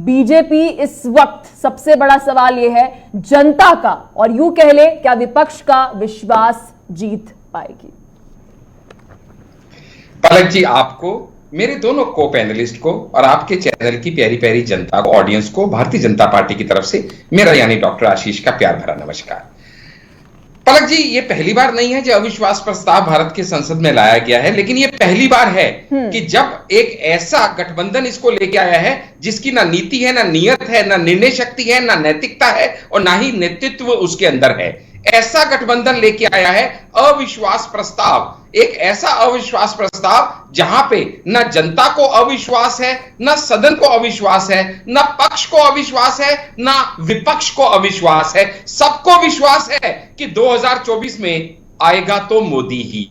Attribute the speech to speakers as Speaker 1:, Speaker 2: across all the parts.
Speaker 1: BJP इस वक्त सबसे बड़ा सवाल यह है जनता का, और यूं कह ले क्या विपक्ष का विश्वास जीत पाएगी?
Speaker 2: पलक जी, आपको, मेरे दोनों को पैनलिस्ट को और आपके चैनल की प्यारी प्यारी जनता को, ऑडियंस को भारतीय जनता पार्टी की तरफ से मेरा यानी डॉक्टर आशीष का प्यार भरा नमस्कार। पलक जी, ये पहली बार नहीं है जो अविश्वास प्रस्ताव भारत के संसद में लाया गया है, लेकिन ये पहली बार है कि जब एक ऐसा गठबंधन इसको लेके आया है जिसकी ना नीति है, ना नियत है, ना निर्णय शक्ति है, ना नैतिकता है और ना ही नेतृत्व उसके अंदर है। ऐसा गठबंधन लेके आया है अविश्वास प्रस्ताव, एक ऐसा अविश्वास प्रस्ताव जहां पे न जनता को अविश्वास है, न सदन को अविश्वास है, न पक्ष को अविश्वास है, न विपक्ष को अविश्वास है, सबको विश्वास है कि 2024 में आएगा तो मोदी ही।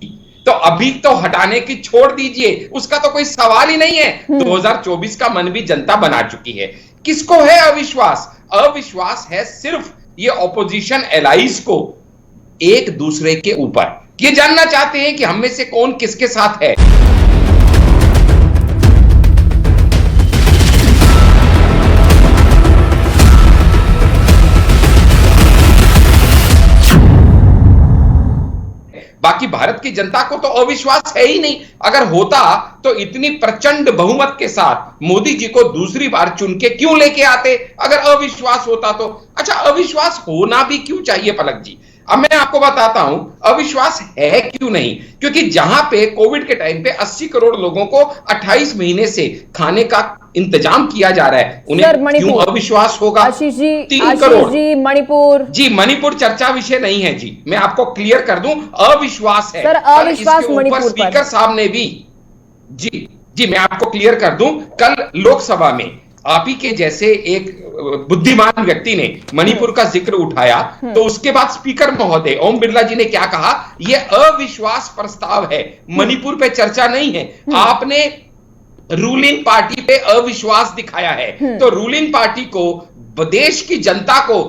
Speaker 2: तो अभी तो हटाने की छोड़ दीजिए, उसका तो कोई सवाल ही नहीं है। 2024 का मन भी जनता बना चुकी है। किसको है अविश्वास? अविश्वास है सिर्फ ये ऑपोजिशन एलाइज को एक दूसरे के ऊपर। ये जानना चाहते हैं कि हम में से कौन किसके साथ है। बाकी भारत की जनता को तो अविश्वास है ही नहीं। अगर होता तो इतनी प्रचंड बहुमत के साथ मोदी जी को दूसरी बार चुन के क्यों लेके आते, अगर अविश्वास होता तो। अच्छा, अविश्वास होना भी क्यों चाहिए पलक जी? अब मैं आपको बताता हूं अविश्वास है क्यों नहीं। क्योंकि जहां पे कोविड के टाइम पे 80 करोड़ लोगों को 28 महीने से खाने का इंतजाम किया जा रहा है, उन्हें क्यों अविश्वास होगा?
Speaker 1: आशीष जी,
Speaker 2: 3 करोड़
Speaker 1: जी, मणिपुर
Speaker 2: जी, मणिपुर चर्चा विषय नहीं है जी, मैं आपको क्लियर कर दूं, अविश्वास है
Speaker 1: सर, अविश्वास मणिपुर पर
Speaker 2: स्पीकर साहब ने भी जी मैं आपको क्लियर कर दूं, कल लोकसभा में आप ही के जैसे एक बुद्धिमान व्यक्ति ने मणिपुर का जिक्र उठाया, तो उसके बाद स्पीकर महोदय ओम बिरला जी ने क्या कहा? यह अविश्वास प्रस्ताव है, मणिपुर पे चर्चा नहीं है। आपने रूलिंग पार्टी पे अविश्वास दिखाया है, तो रूलिंग पार्टी को, देश की जनता को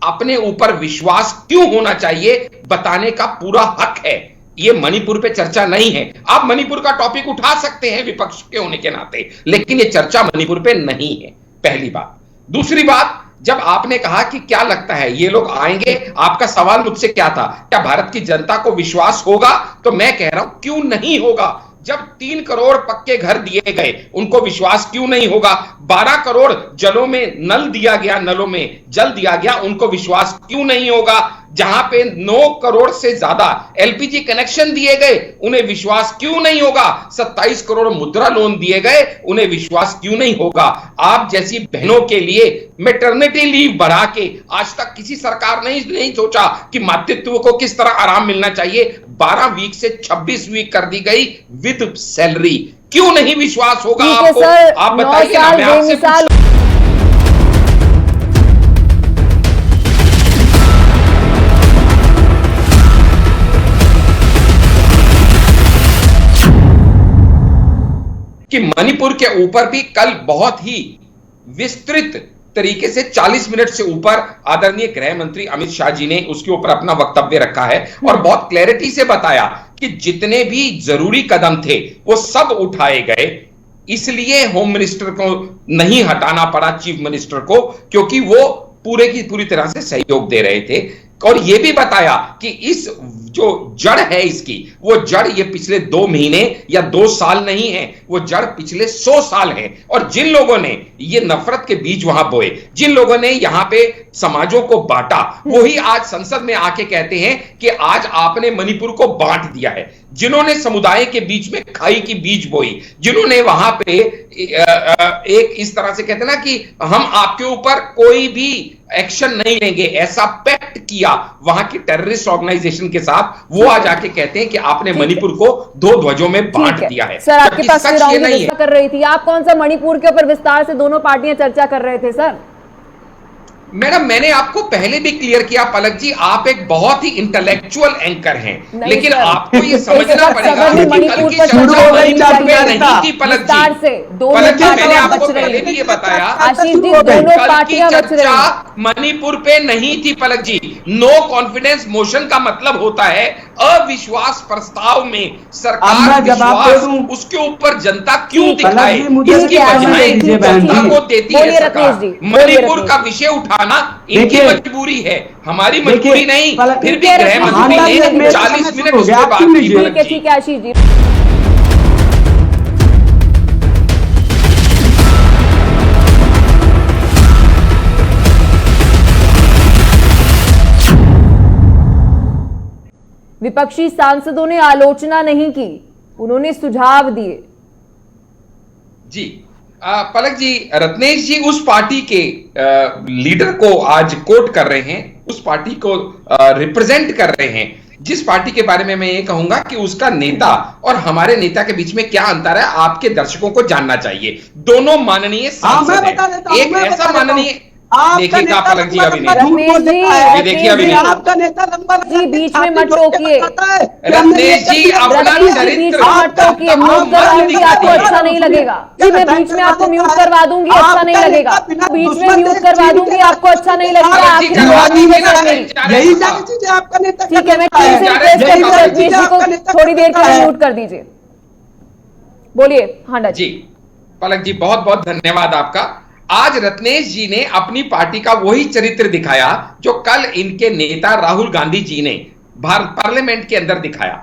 Speaker 2: अपने ऊपर विश्वास क्यों होना चाहिए बताने का पूरा हक है। ये मणिपुर पे चर्चा नहीं है। आप मणिपुर का टॉपिक उठा सकते हैं विपक्ष के होने के नाते, लेकिन ये चर्चा मणिपुर पे नहीं है, पहली बात। दूसरी बात, जब आपने कहा कि क्या लगता है ये लोग आएंगे, आपका सवाल मुझसे क्या था, क्या भारत की जनता को विश्वास होगा? तो मैं कह रहा हूं क्यों नहीं होगा। जब 3 करोड़ पक्के घर दिए गए, उनको विश्वास क्यों नहीं होगा? 12 करोड़ जलों में नल दिया गया, नलों में जल दिया गया, उनको विश्वास क्यों नहीं होगा? जहां पे 9 करोड़ से ज्यादा एलपीजी कनेक्शन दिए गए, उन्हें विश्वास क्यों नहीं होगा? 27 करोड़ मुद्रा लोन दिए गए, उन्हें विश्वास क्यों नहीं होगा? आप जैसी बहनों के लिए मैटरनिटी लीव बढ़ा के आज तक किसी सरकार ने नहीं सोचा कि मातृत्व को किस तरह आराम मिलना चाहिए। 12 वीक से 26 वीक कर दी गई विद सैलरी। क्यों नहीं विश्वास होगा आपको? आप बताइए ना, मैं आपसे कि मणिपुर के ऊपर भी कल बहुत ही विस्तृत तरीके से 40 मिनट से ऊपर आदरणीय गृह मंत्री अमित शाह जी ने उसके ऊपर अपना वक्तव्य रखा है और बहुत क्लैरिटी से बताया कि जितने भी जरूरी कदम थे वो सब उठाए गए। इसलिए होम मिनिस्टर को नहीं हटाना पड़ा, चीफ मिनिस्टर को, क्योंकि वो पूरे की पूरी तरह से सहयोग दे रहे थे। और यह भी बताया कि इस जो जड़ है इसकी, वो जड़ ये पिछले 2 महीने या 2 साल नहीं है, वो जड़ पिछले 100 साल है। और जिन लोगों ने ये नफरत के बीज वहां बोए, जिन लोगों ने यहां पे समाजों को बांटा, वही आज संसद में आके कहते हैं कि आज आपने मणिपुर को बांट दिया है। जिन्होंने समुदाय के बीच में खाई की बीज बोई, जिन्होंने वहां पे एक इस तरह से कहते ना कि हम आपके ऊपर कोई भी एक्शन नहीं लेंगे, ऐसा पैक्ट किया वहां की टेररिस्ट ऑर्गेनाइजेशन के साथ, वो आज आके कहते हैं कि आपने मणिपुर को 2 ध्वजों में बांट दिया है।
Speaker 1: सर, आपके पास चर्चा कर रही थी, आप कौन सा मणिपुर के ऊपर विस्तार से दोनों पार्टियां चर्चा कर रहे थे सर?
Speaker 2: मैडम, मैंने आपको पहले भी क्लियर किया पलक जी, आप एक बहुत ही इंटेलेक्चुअल एंकर हैं, लेकिन आपको ये समझना पड़ेगा कि कल की चर्चा नहीं थी पलक जी।
Speaker 1: दोनों
Speaker 2: पलक जी, मैंने
Speaker 1: पार्टियां
Speaker 2: आपको
Speaker 1: बच रही
Speaker 2: पहले
Speaker 1: हैं।
Speaker 2: भी ये बताया,
Speaker 1: आशीष जी,
Speaker 2: कल
Speaker 1: दोनों
Speaker 2: की
Speaker 1: पार्टियां बच रही
Speaker 2: चर्चा
Speaker 1: हैं।
Speaker 2: मणिपुर पे नहीं थी पलक जी। नो कॉन्फिडेंस मोशन का मतलब होता है अविश्वास प्रस्ताव में
Speaker 3: अब
Speaker 2: सरकार
Speaker 3: मैं जवाब दे
Speaker 2: विश्वास,
Speaker 3: दूं।
Speaker 2: उसके ऊपर जनता क्यों
Speaker 1: ठीक है।
Speaker 2: दिखाए,
Speaker 3: पलक जी, मुझे
Speaker 2: इसकी
Speaker 3: समय
Speaker 2: बजाय
Speaker 3: दे दीजिए बहन
Speaker 2: जनता
Speaker 3: जी।
Speaker 2: को देती है
Speaker 1: बोलिए
Speaker 2: सरकार।
Speaker 1: रत्नेश जी, बोलिए
Speaker 2: मणिपुर
Speaker 1: रत्नेश
Speaker 2: का
Speaker 1: जी।
Speaker 2: विषय उठाना इनकी
Speaker 3: देखिए,
Speaker 2: मजबूरी है, हमारी
Speaker 3: देखिए,
Speaker 2: मजबूरी नहीं।
Speaker 3: पलक
Speaker 2: फिर
Speaker 3: जी,
Speaker 2: भी
Speaker 1: ठीक है,
Speaker 2: गृह
Speaker 1: रत्नेश जी,
Speaker 2: मंत्री
Speaker 3: हाँ,
Speaker 1: बोलिए,
Speaker 2: ने
Speaker 1: मेरा
Speaker 2: 40
Speaker 3: समय
Speaker 2: मिनट
Speaker 3: शुरू हो
Speaker 2: उस
Speaker 3: गया,
Speaker 2: पर
Speaker 3: आप
Speaker 2: बात
Speaker 3: सुन
Speaker 2: की
Speaker 3: लीजिए।
Speaker 2: पलक जी।
Speaker 1: ठीक है आशीष जी। विपक्षी सांसदों ने आलोचना नहीं की, उन्होंने सुझाव दिए।
Speaker 2: जी पलक जी, रत्नेश जी उस पार्टी के लीडर को आज कोट कर रहे हैं, उस पार्टी को रिप्रेजेंट कर रहे हैं, जिस पार्टी के बारे में मैं ये कहूंगा कि उसका नेता और हमारे नेता के बीच में क्या अंतर है, आपके दर्शकों को जानना चाहिए। दोनों माननीय सांसद हैं। एक ऐसा माननीय, देखिए पलक जी, अभी नहीं,
Speaker 1: रत्नेश जी,
Speaker 2: अभी देखिए, अभी नहीं,
Speaker 3: आपका नेता लंबा
Speaker 1: जी बीच में मत टोकिए।
Speaker 2: रत्नेश जी अपना
Speaker 1: रत्नेश जी बीच में मत टोकिए, म्यूट करवाऊंगी, आपको अच्छा नहीं लगेगा। जी मैं बीच में आपको म्यूट करवा दूंगी, अच्छा नहीं लगेगा। बीच में म्यूट करवा दूंगी, आपको अच्छा नहीं लगेगा। आखिरी बात है सर मेरी।
Speaker 3: यही सारी चीजें आपका नेता
Speaker 1: ठीक है, मैं फिर से रिक्वेस्ट करती हूँ रत्नेश जी को थोड़ी देर के लिए म्यूट कर दीजिए। बोलिए हांडा जी।
Speaker 2: पलक जी, बहुत बहुत धन्यवाद आपका। आज रत्नेश जी ने अपनी पार्टी का वही चरित्र दिखाया जो कल इनके नेता राहुल गांधी जी ने भारत पार्लियामेंट के अंदर दिखाया।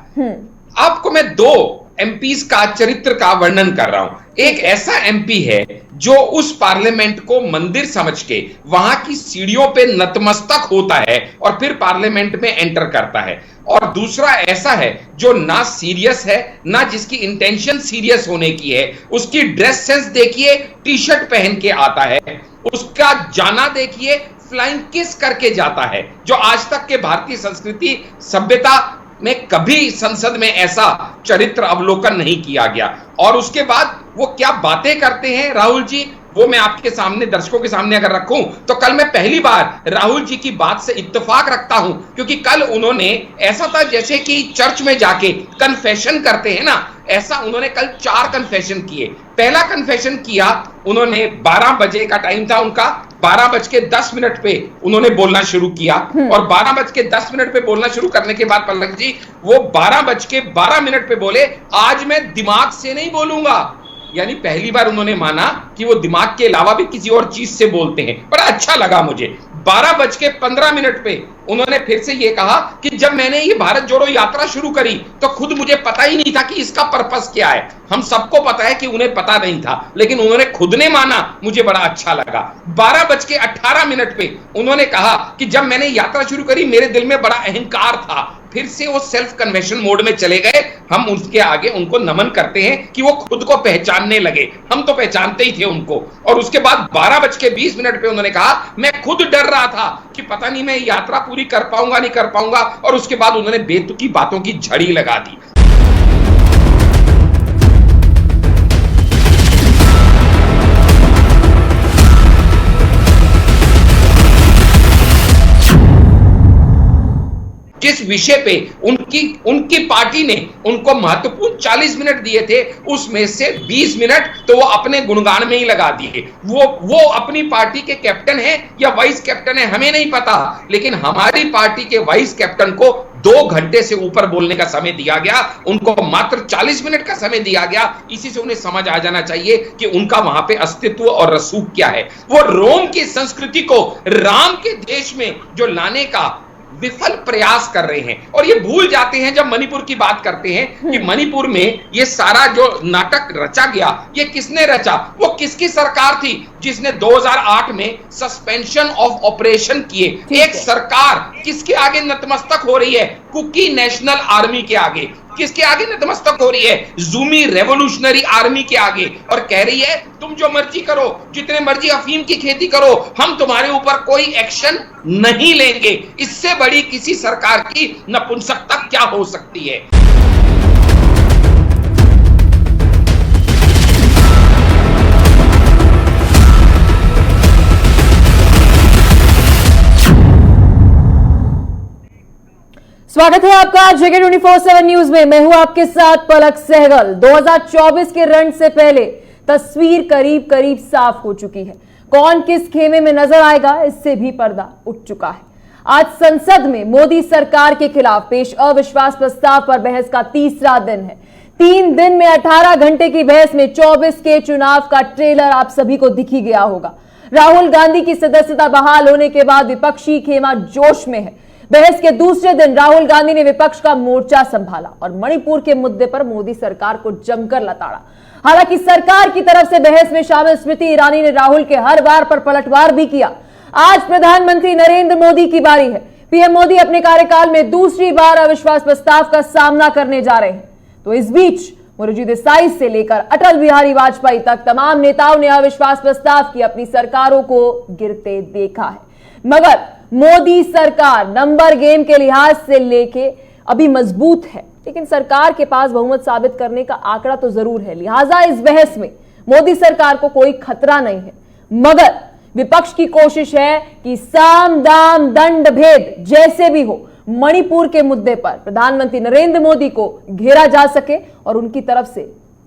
Speaker 2: आपको मैं दो एमपीज का चरित्र का वर्णन कर रहा हूं। एक ऐसा एमपी है जो उस पार्लियामेंट को मंदिर समझ के वहां की सीढ़ियों पे नतमस्तक होता है और फिर पार्लियामेंट में एंटर करता है, और दूसरा ऐसा है जो ना सीरियस है, ना जिसकी इंटेंशन सीरियस होने की है। उसकी ड्रेस सेंस देखिए, टी शर्ट पहन के आता है, उसका जाना देखिए, फ्लाइंग किस करके जाता है, जो आज तक के भारतीय संस्कृति सभ्यता में कभी संसद में ऐसा चरित्र अवलोकन नहीं किया गया। और उसके बाद वो क्या बातें करते हैं राहुल जी, वो मैं आपके सामने, दर्शकों के सामने अगर रखूं तो कल मैं पहली बार राहुल जी की बात से इत्तेफाक रखता हूं, क्योंकि कल उन्होंने ऐसा था जैसे कि चर्च में जाके कन्फेशन करते हैं ना, ऐसा उन्होंने कल 4 कन्फेशन किए। पहला कन्फेशन किया उन्होंने, 12 बजे का टाइम था उनका, 12:10 पे उन्होंने बोलना शुरू किया, और 12:10 पे बोलना शुरू करने के बाद पलक जी वो 12:12 पे बोले, आज मैं दिमाग से नहीं बोलूंगा। यानी पहली बार उन्होंने माना कि वो दिमाग के अलावा भी किसी और चीज से बोलते हैं। बड़ा अच्छा लगा मुझे। 12:15 पे उन्होंने फिर से ये कहा कि जब मैंने ये भारत जोड़ो यात्रा शुरू करी तो खुद मुझे पता ही नहीं था कि इसका पर्पस क्या है। हम सबको पता है कि उन्हें पता नहीं था, लेकिन उन्होंने खुद ने माना, मुझे बड़ा अच्छा लगा। 12:18 पे उन्होंने कहा कि जब मैंने यात्रा शुरू करी मेरे दिल में बड़ा अहंकार था। फिर से वो सेल्फ कन्वेशन मोड में चले गए। हम उसके आगे उनको नमन करते हैं कि वो खुद को पहचानने लगे, हम तो पहचानते ही थे उनको। और उसके बाद 12:20 पे उन्होंने कहा, मैं खुद डर रहा था कि पता नहीं मैं यात्रा पूरी कर पाऊंगा नहीं कर पाऊंगा, और उसके बाद उन्होंने बेतुकी बातों की झड़ी लगा दी। जिस विषय पे उनकी पार्टी ने उनको महत्वपूर्ण 40 मिनट दिए थे, उसमें से 20 मिनट तो वो अपने गुणगान में ही लगा दिए। वो अपनी पार्टी के कैप्टन है या वाइस कैप्टन है हमें नहीं पता, लेकिन हमारी पार्टी के वाइस कैप्टन को 2 घंटे से ऊपर बोलने का समय दिया गया, उनको मात्र 40 मिनट का समय दिया गया। इसी से उन्हें समझ आ जाना चाहिए कि उनका वहां पे अस्तित्व और रसूख क्या है। वो रोम की संस्कृति को राम के देश में जो लाने का विफल प्रयास कर रहे हैं, और ये भूल जाते हैं जब मणिपुर की बात करते हैं कि मणिपुर में ये सारा जो नाटक रचा गया, ये किसने रचा, वो किसकी सरकार थी जिसने 2008 में सस्पेंशन ऑफ ऑपरेशन किए। एक सरकार किसके आगे नतमस्तक हो रही है? कुकी नेशनल आर्मी के आगे। किसके आगे नतमस्तक हो रही है? जूमी रेवोल्यूशनरी आर्मी के आगे, और कह रही है तुम जो मर्जी करो, जितने मर्जी अफीम की खेती करो, हम तुम्हारे ऊपर कोई एक्शन नहीं लेंगे। इससे बड़ी किसी सरकार की नपुंसकता क्या हो सकती है?
Speaker 1: स्वागत है आपका जेके 24/7 न्यूज में। मैं हूं आपके साथ पलक सहगल। 2024 के रण से पहले तस्वीर करीब करीब साफ हो चुकी है। कौन किस खेमे में नजर आएगा, इससे भी पर्दा उठ चुका है। आज संसद में मोदी सरकार के खिलाफ पेश अविश्वास प्रस्ताव पर बहस का तीसरा दिन है। 3 दिन में 18 घंटे की बहस में 24 के चुनाव का ट्रेलर आप सभी को दिख ही गया होगा। राहुल गांधी की सदस्यता बहाल होने के बाद विपक्षी खेमा जोश में है। बहस के दूसरे दिन राहुल गांधी ने विपक्ष का मोर्चा संभाला और मणिपुर के मुद्दे पर मोदी सरकार को जमकर लताड़ा। हालांकि सरकार की तरफ से बहस में शामिल स्मृति ईरानी ने राहुल के हर बार पर पलटवार भी किया। आज प्रधानमंत्री नरेंद्र मोदी की बारी है। पीएम मोदी अपने कार्यकाल में दूसरी बार अविश्वास प्रस्ताव का सामना करने जा रहे हैं। तो इस बीच मोरारजी देसाई से लेकर अटल बिहारी वाजपेयी तक तमाम नेताओं ने अविश्वास प्रस्ताव की अपनी सरकारों को गिरते देखा है, मगर मोदी सरकार नंबर गेम के लिहाज से लेके अभी मजबूत है, लेकिन सरकार के पास बहुमत साबित करने का आंकड़ा तो जरूर है। लिहाजा इस बहस में मोदी सरकार को कोई खतरा नहीं है, मगर विपक्ष की कोशिश है कि साम दाम दंड भेद जैसे भी हो मणिपुर के मुद्दे पर प्रधानमंत्री नरेंद्र मोदी को घेरा जा सके और उनकी तरफ से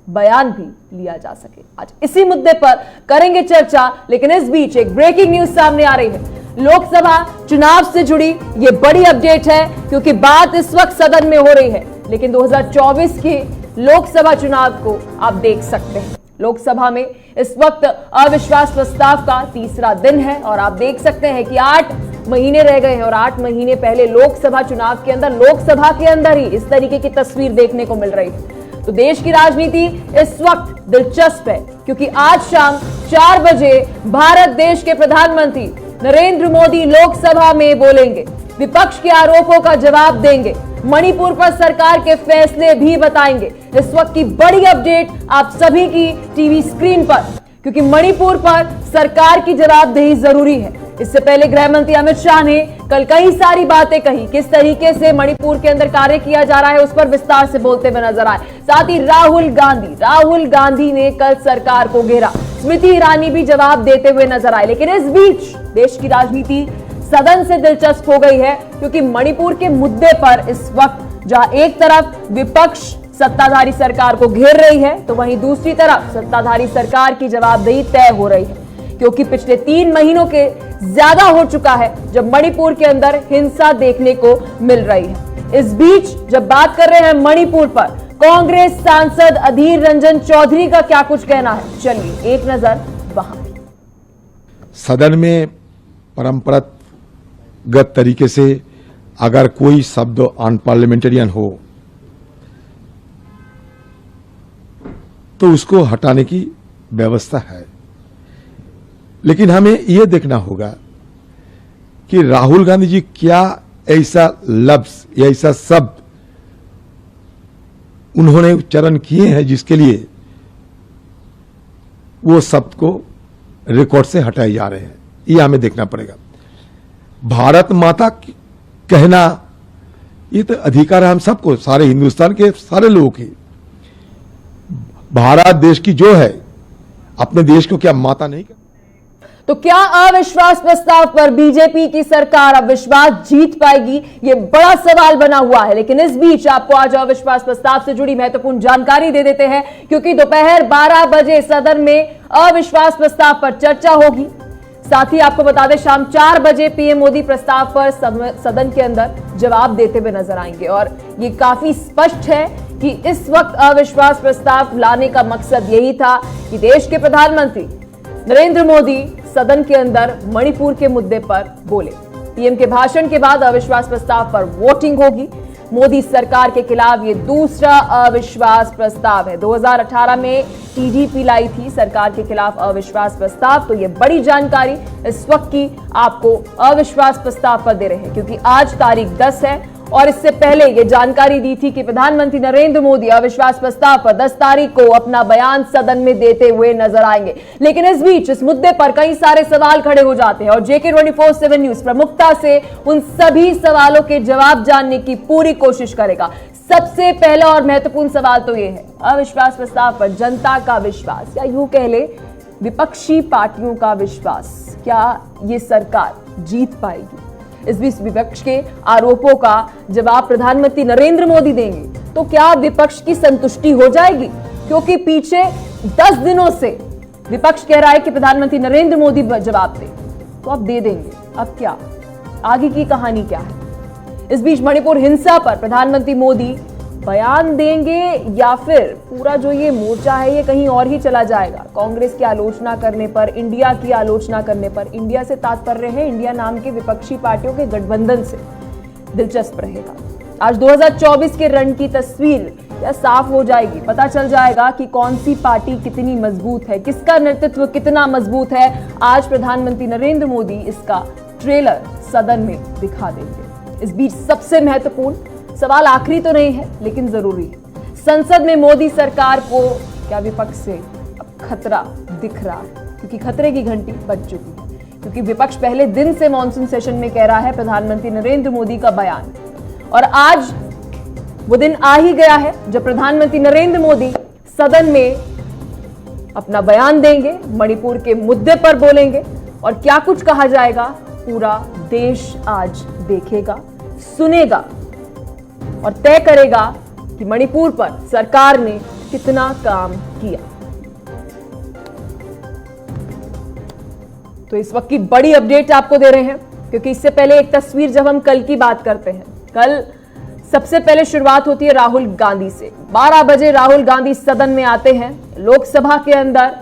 Speaker 1: बयान भी लिया जा सके। आज इसी मुद्दे पर करेंगे चर्चा, लेकिन इस बीच एक ब्रेकिंग न्यूज सामने आ रही है। लोकसभा चुनाव से जुड़ी ये बड़ी अपडेट है, क्योंकि बात इस वक्त सदन में हो रही है, लेकिन 2024 के लोकसभा चुनाव को आप देख सकते हैं। लोकसभा में इस वक्त अविश्वास प्रस्ताव का तीसरा दिन है और आप देख सकते हैं कि 8 महीने रह गए हैं और 8 महीने पहले लोकसभा चुनाव के अंदर लोकसभा के अंदर ही इस तरीके की तस्वीर देखने को मिल रही है। तो देश की राजनीति इस वक्त दिलचस्प है, क्योंकि आज शाम 4 बजे भारत देश के प्रधानमंत्री नरेंद्र मोदी लोकसभा में बोलेंगे, विपक्ष के आरोपों का जवाब देंगे, मणिपुर पर सरकार के फैसले भी बताएंगे। इस वक्त की बड़ी अपडेट आप सभी की टीवी स्क्रीन पर, क्योंकि मणिपुर पर सरकार की जवाबदेही जरूरी है। इससे पहले गृह मंत्री अमित शाह ने कल कई सारी बातें कही, किस तरीके से मणिपुर के अंदर कार्य किया जा रहा है उस पर विस्तार से बोलते हुए नजर आए। साथ ही राहुल गांधी ने कल सरकार को घेरा, स्मृति ईरानी भी जवाब देते हुए नजर आए। लेकिन इस बीच देश की राजनीति सदन से दिलचस्प हो गई है, क्योंकि मणिपुर के मुद्दे पर इस वक्त जहां एक तरफ विपक्ष सत्ताधारी सरकार को घेर रही है, तो वहीं दूसरी तरफ सत्ताधारी सरकार की जवाबदेही तय हो रही है, क्योंकि पिछले 3 महीनों के ज्यादा हो चुका है जब मणिपुर के अंदर हिंसा देखने को मिल रही है। इस बीच जब बात कर रहे हैं मणिपुर पर, कांग्रेस सांसद अधीर रंजन चौधरी का क्या कुछ कहना है, चलिए एक नजर वहां।
Speaker 4: सदन में परंपरागत तरीके से अगर कोई शब्द अनपार्लियामेंटेरियन हो तो उसको हटाने की व्यवस्था है, लेकिन हमें यह देखना होगा कि राहुल गांधी जी क्या ऐसा लफ्ज या ऐसा शब्द उन्होंने उच्चारण किए हैं जिसके लिए वो शब्द को रिकॉर्ड से हटाए जा रहे हैं, यह हमें देखना पड़ेगा। भारत माता कहना ये तो अधिकार है हम सबको, सारे हिंदुस्तान के सारे लोगों की। भारत देश की जो है, अपने देश को क्या माता नहीं कर?
Speaker 1: तो क्या अविश्वास प्रस्ताव पर बीजेपी की सरकार अब विश्वास जीत पाएगी, ये बड़ा सवाल बना हुआ है। लेकिन इस बीच आपको आज अविश्वास प्रस्ताव से जुड़ी महत्वपूर्ण जानकारी दे देते हैं, क्योंकि दोपहर 12 बजे सदन में अविश्वास प्रस्ताव पर चर्चा होगी। साथ ही आपको बता दें शाम 4 बजे पीएम मोदी प्रस्ताव पर सदन के अंदर जवाब देते हुए नजर आएंगे। और ये काफी स्पष्ट है कि इस वक्त अविश्वास प्रस्ताव लाने का मकसद यही था कि देश के प्रधानमंत्री नरेंद्र मोदी सदन के अंदर मणिपुर के मुद्दे पर बोले। पीएम के भाषण के बाद अविश्वास प्रस्ताव पर वोटिंग होगी। मोदी सरकार के खिलाफ ये दूसरा अविश्वास प्रस्ताव है। 2018 में टीडीपी लाई थी सरकार के खिलाफ अविश्वास प्रस्ताव। तो ये बड़ी जानकारी इस वक्त की आपको अविश्वास प्रस्ताव पर दे रहे हैं, क्योंकि आज तारीख 10 है और इससे पहले ये जानकारी दी थी कि प्रधानमंत्री नरेंद्र मोदी अविश्वास प्रस्ताव पर 10 तारीख को अपना बयान सदन में देते हुए नजर आएंगे। लेकिन इस बीच इस मुद्दे पर कई सारे सवाल खड़े हो जाते हैं और JK 24/7 न्यूज प्रमुखता से उन सभी सवालों के जवाब जानने की पूरी कोशिश करेगा। सबसे पहला और महत्वपूर्ण सवाल तो यह है, अविश्वास प्रस्ताव पर जनता का विश्वास, या यूं कह ले विपक्षी पार्टियों का विश्वास, क्या ये सरकार जीत पाएगी? इस बीच विपक्ष के आरोपों का जवाब प्रधानमंत्री नरेंद्र मोदी देंगे, तो क्या विपक्ष की संतुष्टि हो जाएगी? क्योंकि पीछे 10 दिनों से विपक्ष कह रहा है कि प्रधानमंत्री नरेंद्र मोदी जवाब दे, तो अब दे देंगे। अब क्या आगे की कहानी क्या है? इस बीच मणिपुर हिंसा पर प्रधानमंत्री मोदी बयान देंगे या फिर पूरा जो ये मोर्चा है ये कहीं और ही चला जाएगा? कांग्रेस की आलोचना करने पर, इंडिया की आलोचना करने पर, इंडिया से तात्पर्य है इंडिया नाम के विपक्षी पार्टियों के गठबंधन से। दिलचस्प रहेगा। आज 2024 के रण की तस्वीर या साफ हो जाएगी। पता चल जाएगा कि कौन सी पार्टी कितनी मजबूत है, किसका नेतृत्व कितना मजबूत है। आज प्रधानमंत्री नरेंद्र मोदी इसका ट्रेलर सदन में दिखा देंगे। इस बीच सबसे महत्वपूर्ण सवाल, आखिरी तो नहीं है लेकिन जरूरी है, संसद में मोदी सरकार को क्या विपक्ष से अब खतरा दिख रहा है? क्योंकि खतरे की घंटी बज चुकी है, क्योंकि विपक्ष पहले दिन से मॉनसून सेशन में कह रहा है प्रधानमंत्री नरेंद्र मोदी का बयान, और आज वो दिन आ ही गया है जब प्रधानमंत्री नरेंद्र मोदी सदन में अपना बयान देंगे, मणिपुर के मुद्दे पर बोलेंगे, और क्या कुछ कहा जाएगा पूरा देश आज देखेगा, सुनेगा और तय करेगा कि मणिपुर पर सरकार ने कितना काम किया। तो इस वक्त की बड़ी अपडेट आपको दे रहे हैं, क्योंकि इससे पहले एक तस्वीर, जब हम कल की बात करते हैं, कल सबसे पहले शुरुआत होती है राहुल गांधी से। 12 बजे राहुल गांधी सदन में आते हैं, लोकसभा के अंदर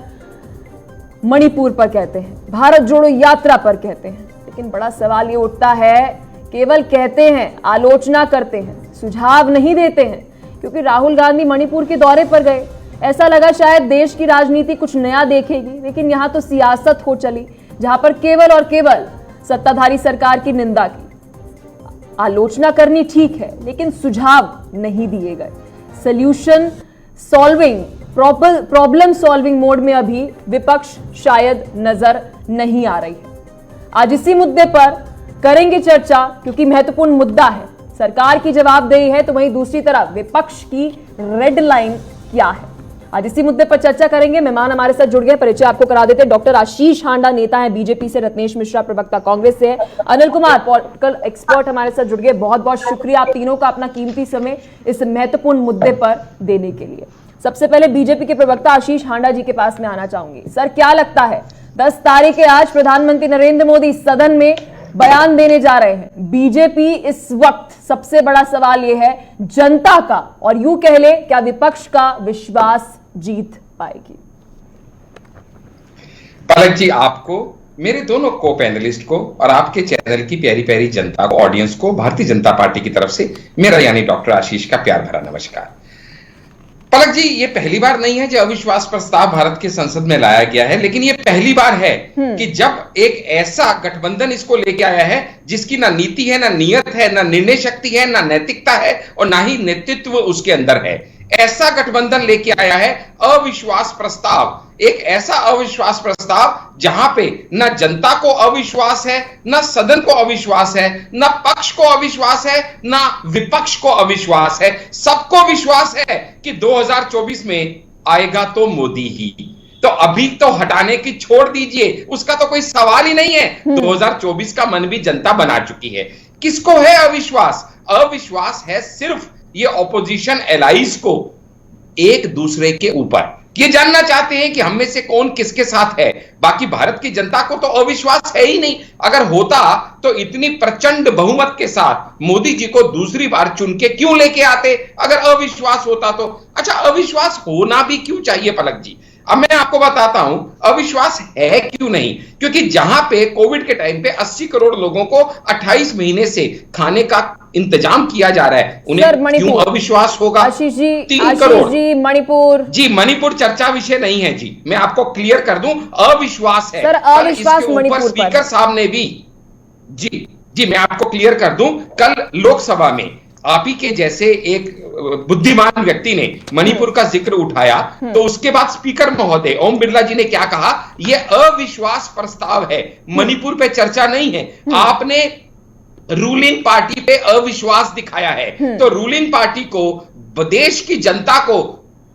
Speaker 1: मणिपुर पर कहते हैं, भारत जोड़ो यात्रा पर कहते हैं। लेकिन बड़ा सवाल ये उठता है, केवल कहते हैं, आलोचना करते हैं, सुझाव नहीं देते हैं, क्योंकि राहुल गांधी मणिपुर के दौरे पर गए। ऐसा लगा शायद देश की राजनीति कुछ नया देखेगी, लेकिन यहां तो सियासत हो चली, जहां पर केवल और केवल सत्ताधारी सरकार की निंदा की। आलोचना करनी ठीक है, लेकिन सुझाव नहीं दिए गए। Solution solving, problem solving mode में अभी विपक्ष शायद नजर नहीं आ रही है। आज इसी मुद्दे पर करेंगे चर्चा, क्योंकि महत्वपूर्ण मुद्दा है। सरकार की जवाबदेही है, तो वहीं दूसरी तरफ विपक्ष की रेड लाइन क्या है? आज इसी मुद्दे पर चर्चा करेंगे। मेहमान हमारे साथ जुड़ गए, परिचय आपको करा देते हैं। डॉक्टर आशीष हांडा, नेता है बीजेपी से, रत्नेश मिश्रा प्रवक्ता कांग्रेस से, अनिल कुमार पॉलिटिकल एक्सपर्ट हमारे साथ जुड़ गए। बहुत बहुत शुक्रिया आप तीनों का अपना कीमती समय इस महत्वपूर्ण मुद्दे पर देने के लिए। सबसे पहले बीजेपी के प्रवक्ता आशीष हांडा जी के पास में आना चाहूंगी। सर, क्या लगता है 10 तारीख है आज प्रधानमंत्री नरेंद्र मोदी सदन में बयान देने जा रहे हैं। बीजेपी इस वक्त सबसे बड़ा सवाल यह है जनता का, और यूं कह ले क्या विपक्ष का विश्वास जीत पाएगी?
Speaker 2: पलक जी, आपको, मेरे दोनों को पैनलिस्ट को और आपके चैनल की प्यारी प्यारी जनता को, ऑडियंस को, भारतीय जनता पार्टी की तरफ से मेरा यानी डॉक्टर आशीष का प्यार भरा नमस्कार। पलक जी, ये पहली बार नहीं है जो अविश्वास प्रस्ताव भारत के संसद में लाया गया है, लेकिन ये पहली बार है कि जब एक ऐसा गठबंधन इसको लेके आया है जिसकी ना नीति है, ना नियत है, ना निर्णय शक्ति है, ना नैतिकता है और ना ही नेतृत्व उसके अंदर है। ऐसा गठबंधन लेके आया है अविश्वास प्रस्ताव, एक ऐसा अविश्वास प्रस्ताव जहां पे न जनता को अविश्वास है, न सदन को अविश्वास है, न पक्ष को अविश्वास है, न विपक्ष को अविश्वास है, सबको विश्वास है कि 2024 में आएगा तो मोदी ही। तो अभी तो हटाने की छोड़ दीजिए, उसका तो कोई सवाल ही नहीं है। 2024 का मन भी जनता बना चुकी है। किसको है अविश्वास? अविश्वास है सिर्फ ये ऑपोजिशन एलाइज को एक दूसरे के ऊपर। ये जानना चाहते हैं कि हम में से कौन किसके साथ है। बाकी भारत की जनता को तो अविश्वास है ही नहीं। अगर होता तो इतनी प्रचंड बहुमत के साथ मोदी जी को दूसरी बार चुन के क्यों लेके आते? अगर अविश्वास होता तो। अच्छा, अविश्वास होना भी क्यों चाहिए पलक जी? अब मैं आपको बताता हूं अविश्वास है क्यों नहीं। क्योंकि जहां पे कोविड के टाइम पे 80 करोड़ लोगों को 28 महीने से खाने का इंतजाम किया जा रहा है, उन्हें क्यों अविश्वास होगा?
Speaker 1: आशीष जी,
Speaker 2: 3 करोड़
Speaker 1: जी, मणिपुर
Speaker 2: जी, मणिपुर चर्चा विषय नहीं है जी, मैं आपको क्लियर कर दूं, अविश्वास है
Speaker 1: सर, अविश्वास मणिपुर
Speaker 2: स्पीकर साहब ने भी जी मैं आपको क्लियर कर दूं, कल लोकसभा में आप ही के जैसे एक बुद्धिमान व्यक्ति ने मणिपुर का जिक्र उठाया, तो उसके बाद स्पीकर महोदय ओम बिरला जी ने क्या कहा? यह अविश्वास प्रस्ताव है, मणिपुर पे चर्चा नहीं है। आपने रूलिंग पार्टी पे अविश्वास दिखाया है, तो रूलिंग पार्टी को, देश की जनता को